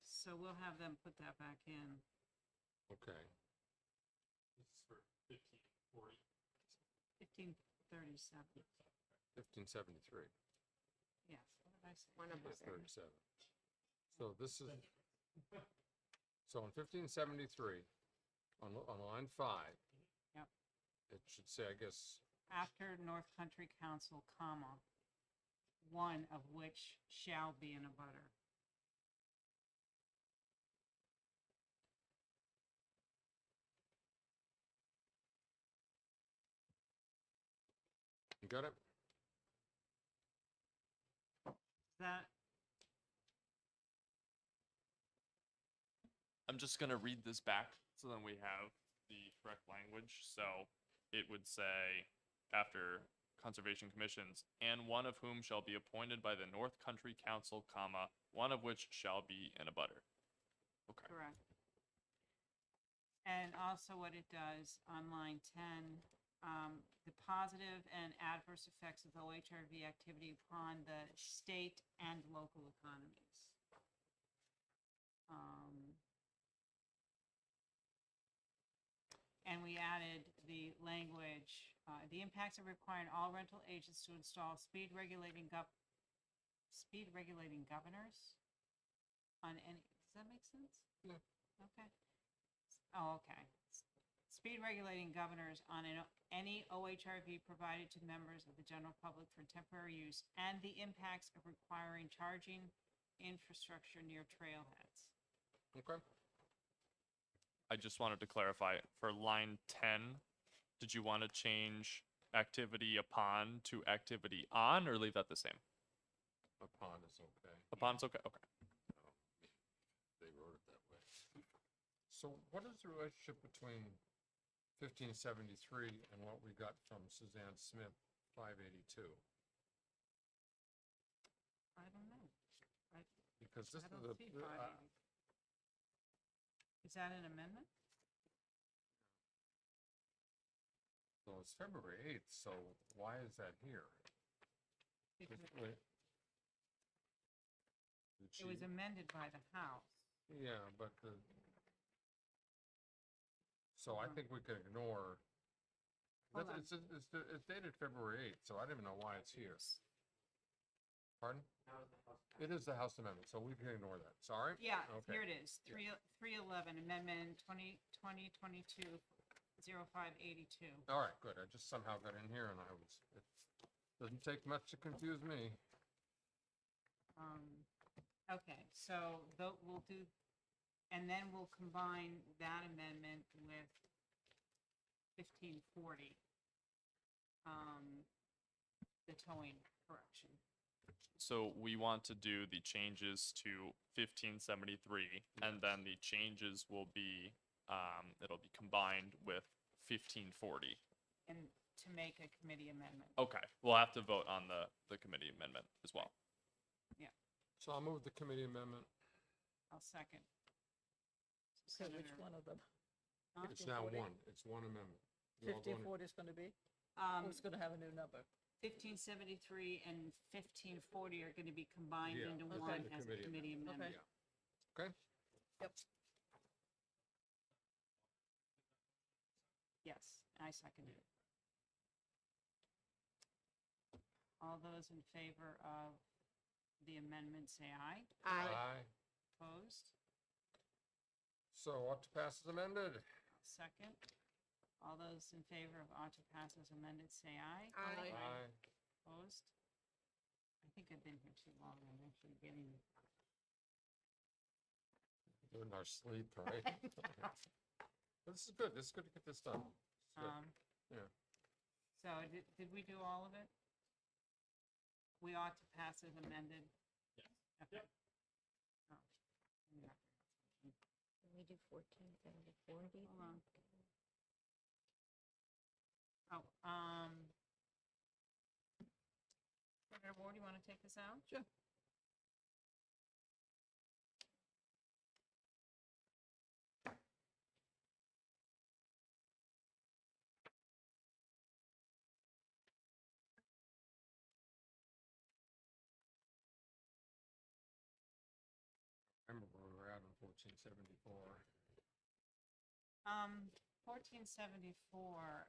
So we'll have them put that back in. Okay. This is for 1540. 1537. 1573. Yes, what did I say? One of Yeah, them. 37. So this is, so in 1573, on line 5, Yep. it should say, I guess, After North Country Council, comma, one of which shall be in a butter. you got it? That, I'm just going to read this back so then we have the correct language. So it would say, after Conservation Commissions, and one of whom shall be appointed by the North Country Council, comma, one of which shall be in a butter. Okay. correct. And also what it does on line 10, the positive and adverse effects of OHRV activity upon the state and local economies. And we added the language, the impacts of requiring all rental agents to install speed regulating governors on any, does that make sense? Yeah. Okay. Oh, okay. Speed regulating governors on any OHRV provided to members of the general public for temporary use, and the impacts of requiring charging infrastructure near trailheads. Okay. I just wanted to clarify for line 10, did you want to change activity upon to activity on or leave that the same? Upon is okay. Upon's okay. Okay. They wrote it that way. So what is the relationship between 1573 and what we got from Suzanne Smith, 582? I don't know. Because this I is don't see 580. Is that an amendment? So it's February 8th, so why is that here? Because Wait. it was amended by the House. Yeah, but the, so I think we could ignore, Hold on. it's dated February 8th, so I don't even know why it's here. Pardon? It is the House amendment, so we can ignore that. Sorry? Yeah, Okay. here it is, 311, Amendment 2022, 0582. All right, good. I just somehow got in here and it doesn't take much to confuse me. Okay, so we'll do, and then we'll combine that amendment with 1540, the towing correction. So we want to do the changes to 1573, and then the changes will be, it'll be combined with 1540. And to make a committee amendment. Okay, we'll have to vote on the committee amendment as well. Yeah, So I'll move the committee amendment. I'll second. So which Senator- one of them? Huh? It's now 1540? one. It's one amendment. We're all going- 1540 is going to be? Or it's going to have a new number? 1573 and 1540 are going to be combined Yeah, into okay. one The as a committee committee amendment. Okay? Yep. Yes, I second it. All those in favor of the amendment, say aye. Aye. Opposed? So ought to pass as amended. Second. All those in favor of ought to pass as amended, say aye. Aye. Opposed? I think I've been here too long. I'm actually getting. Doing our sleep, right? This is good. This is good to get this done. It's good. Yeah. So did we do all of it? We ought to pass as amended? Yes. Okay. Oh, yeah. Can we do 1474? Hold on. Oh, Senator Ward, you want to take this out? Sure. 1474. 1474,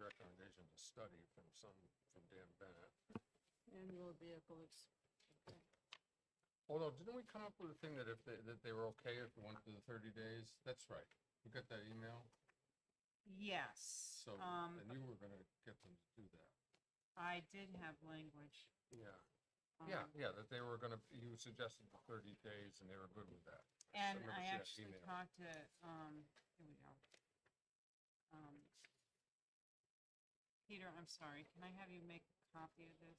Recommendation to study from Dan Bennett. Annual vehicle Although, didn't we come up with a thing that if they were okay if we went to the 30 days? That's right. You got that email? yes. So, and you were gonna get them to do that. I did have language. Yeah. um, Yeah, that they were gonna, you suggested the 30 days and they were good with that. And remember I seeing that actually email. talked to, here we go. Peter, I'm sorry, can I have you make a copy of this?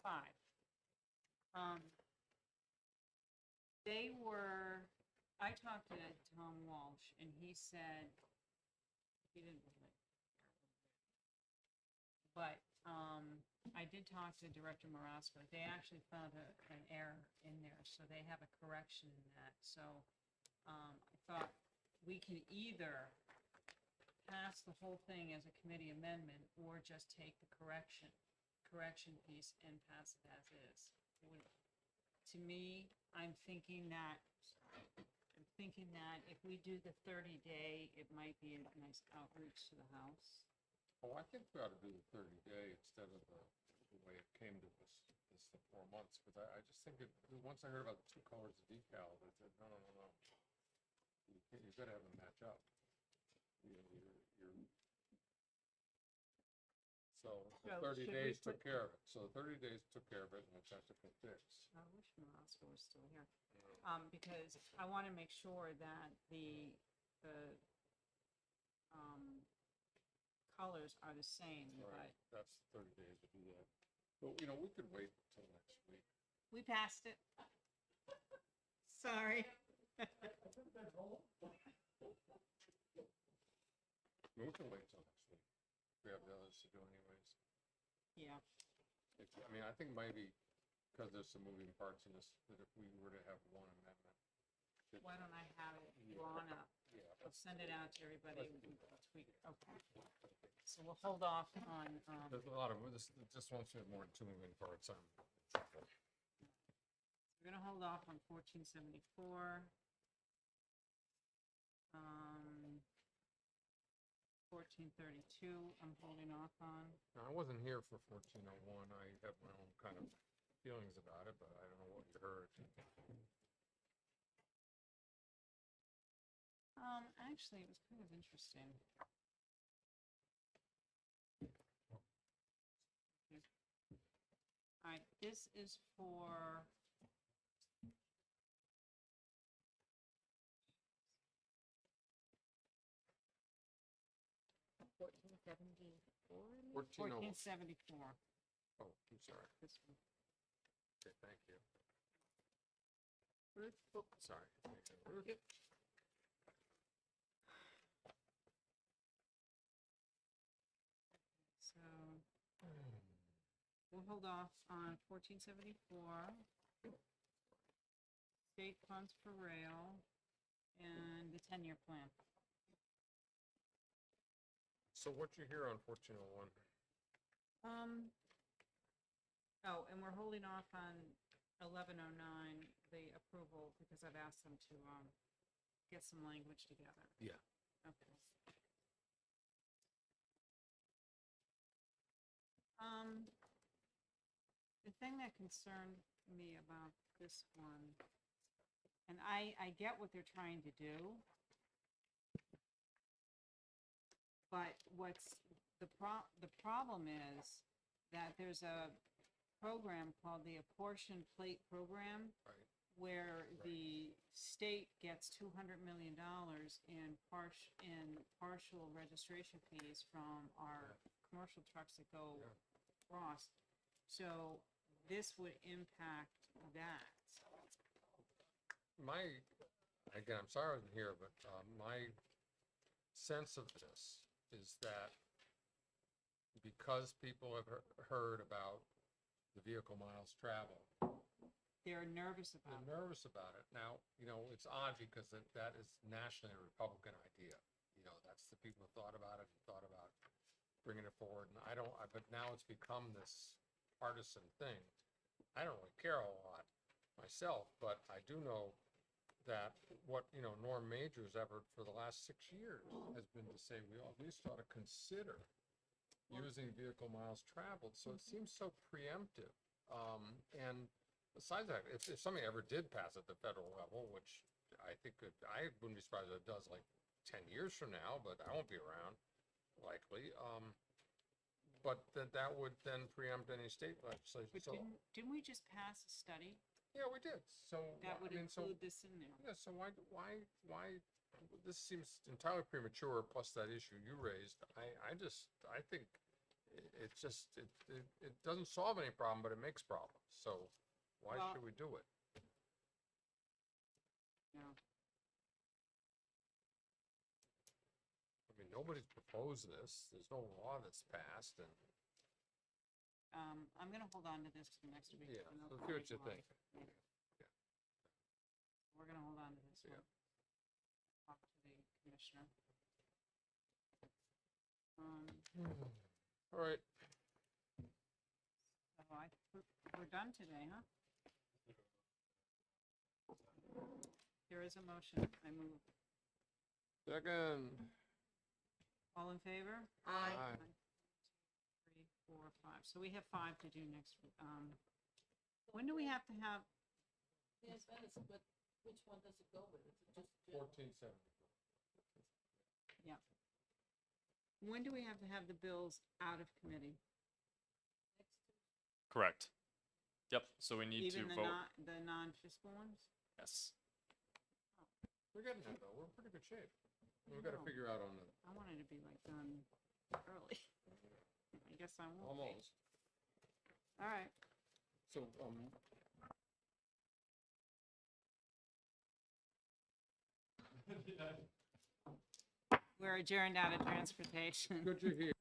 5. I talked to Tom Walsh, and he said, he didn't really. But, I did talk to Director Marasco. They actually found an error in there, so they have a correction in that. So, I thought we can either pass the whole thing as a committee amendment or just take the correction piece and pass it as is. To me, I'm thinking that if we do the 30-day, it might be a nice outreach to the House. Oh, I think we ought to do the 30-day instead of the way it came to us, the 4 months, because I just think once I heard about the 2 colors of decal, I said, no. You've got to have them match up. So the 30 days took care of it. So 30 days took care of it, and it's actually fixed. I wish Marasco was still here, because I want to make sure that the colors are the same, Right, but that's 30 days to do that. But, we could wait until next week. we passed it. Sorry. We can wait till next week. We have the others to do anyways. Yeah. I think maybe because there's some moving parts in this, that if we were to have one amendment. Why don't I have it drawn up? Yeah. I'll send it out to everybody. We can tweak it. Okay. So we'll hold off on, There's a lot of, this one's have more than 2 moving parts. we're gonna hold off on 1474. 1432, I'm holding off on. Now, I wasn't here for 1401. I have my own kind of feelings about it, but I don't know what you heard. Actually, it was kind of interesting. All right, this is for, 1474. Oh, I'm sorry. This one. Okay, thank you. Ruth? Oh, sorry. Ruth? Yep. So we'll hold off on 1474. State funds for rail and the 10-year plan. So what you hear on 1401? Oh, and we're holding off on 1109, the approval, because I've asked them to, get some language together. Yeah. Okay. The thing that concerned me about this one, and I get what they're trying to do, but what's the problem is that there's a program called the Apportion Plate Program, Right. where the state gets $200 million in partial registration fees from our commercial trucks that go across. So this would impact that. Again, I'm sorry I wasn't here, but my sense of this is that because people have heard about the vehicle miles traveled, they're nervous about it. They're nervous about it. Now, it's odd because that is nationally a Republican idea. That's the people who thought about it and thought about bringing it forward. And but now it's become this partisan thing. I don't really care a lot myself, but I do know that what, Norm Major's effort for the last 6 years has been to say we at least ought to consider using vehicle miles traveled. So it seems so preemptive. And besides that, if something ever did pass at the federal level, which I think I wouldn't be surprised if it does like 10 years from now, but I won't be around likely. But that would then preempt any state legislation. But So didn't we just pass a study yeah, we did. So that would I mean, include this in there? yeah. So why? This seems entirely premature. Plus that issue you raised. I think it doesn't solve any problem, but it makes problems. So why Well- should we do it? No. I mean, nobody's proposed this. There's no law that's passed, and I'm gonna hold on to this to next week. yeah. I know So it'll see what take you a while. think. We're gonna hold on to this one. Talk to the commissioner. All right. We're done today, huh? There is a motion. I move. Second. All in favor? Aye. Aye. 3, 4, 5. So we have 5 to do next week. When do we have to have? Yes, Venice, but which one does it go with? Is it just? 1470. Yeah. When do we have to have the bills out of committee? Correct. Yep, so we need to Even vote. the non-fiscal ones? Yes. We're getting there though. We're in pretty good shape. We've got to know. figure out on the I wanted to be like done early. I guess I won't be. almost. All right. So We're adjourned out of transportation. good you're here.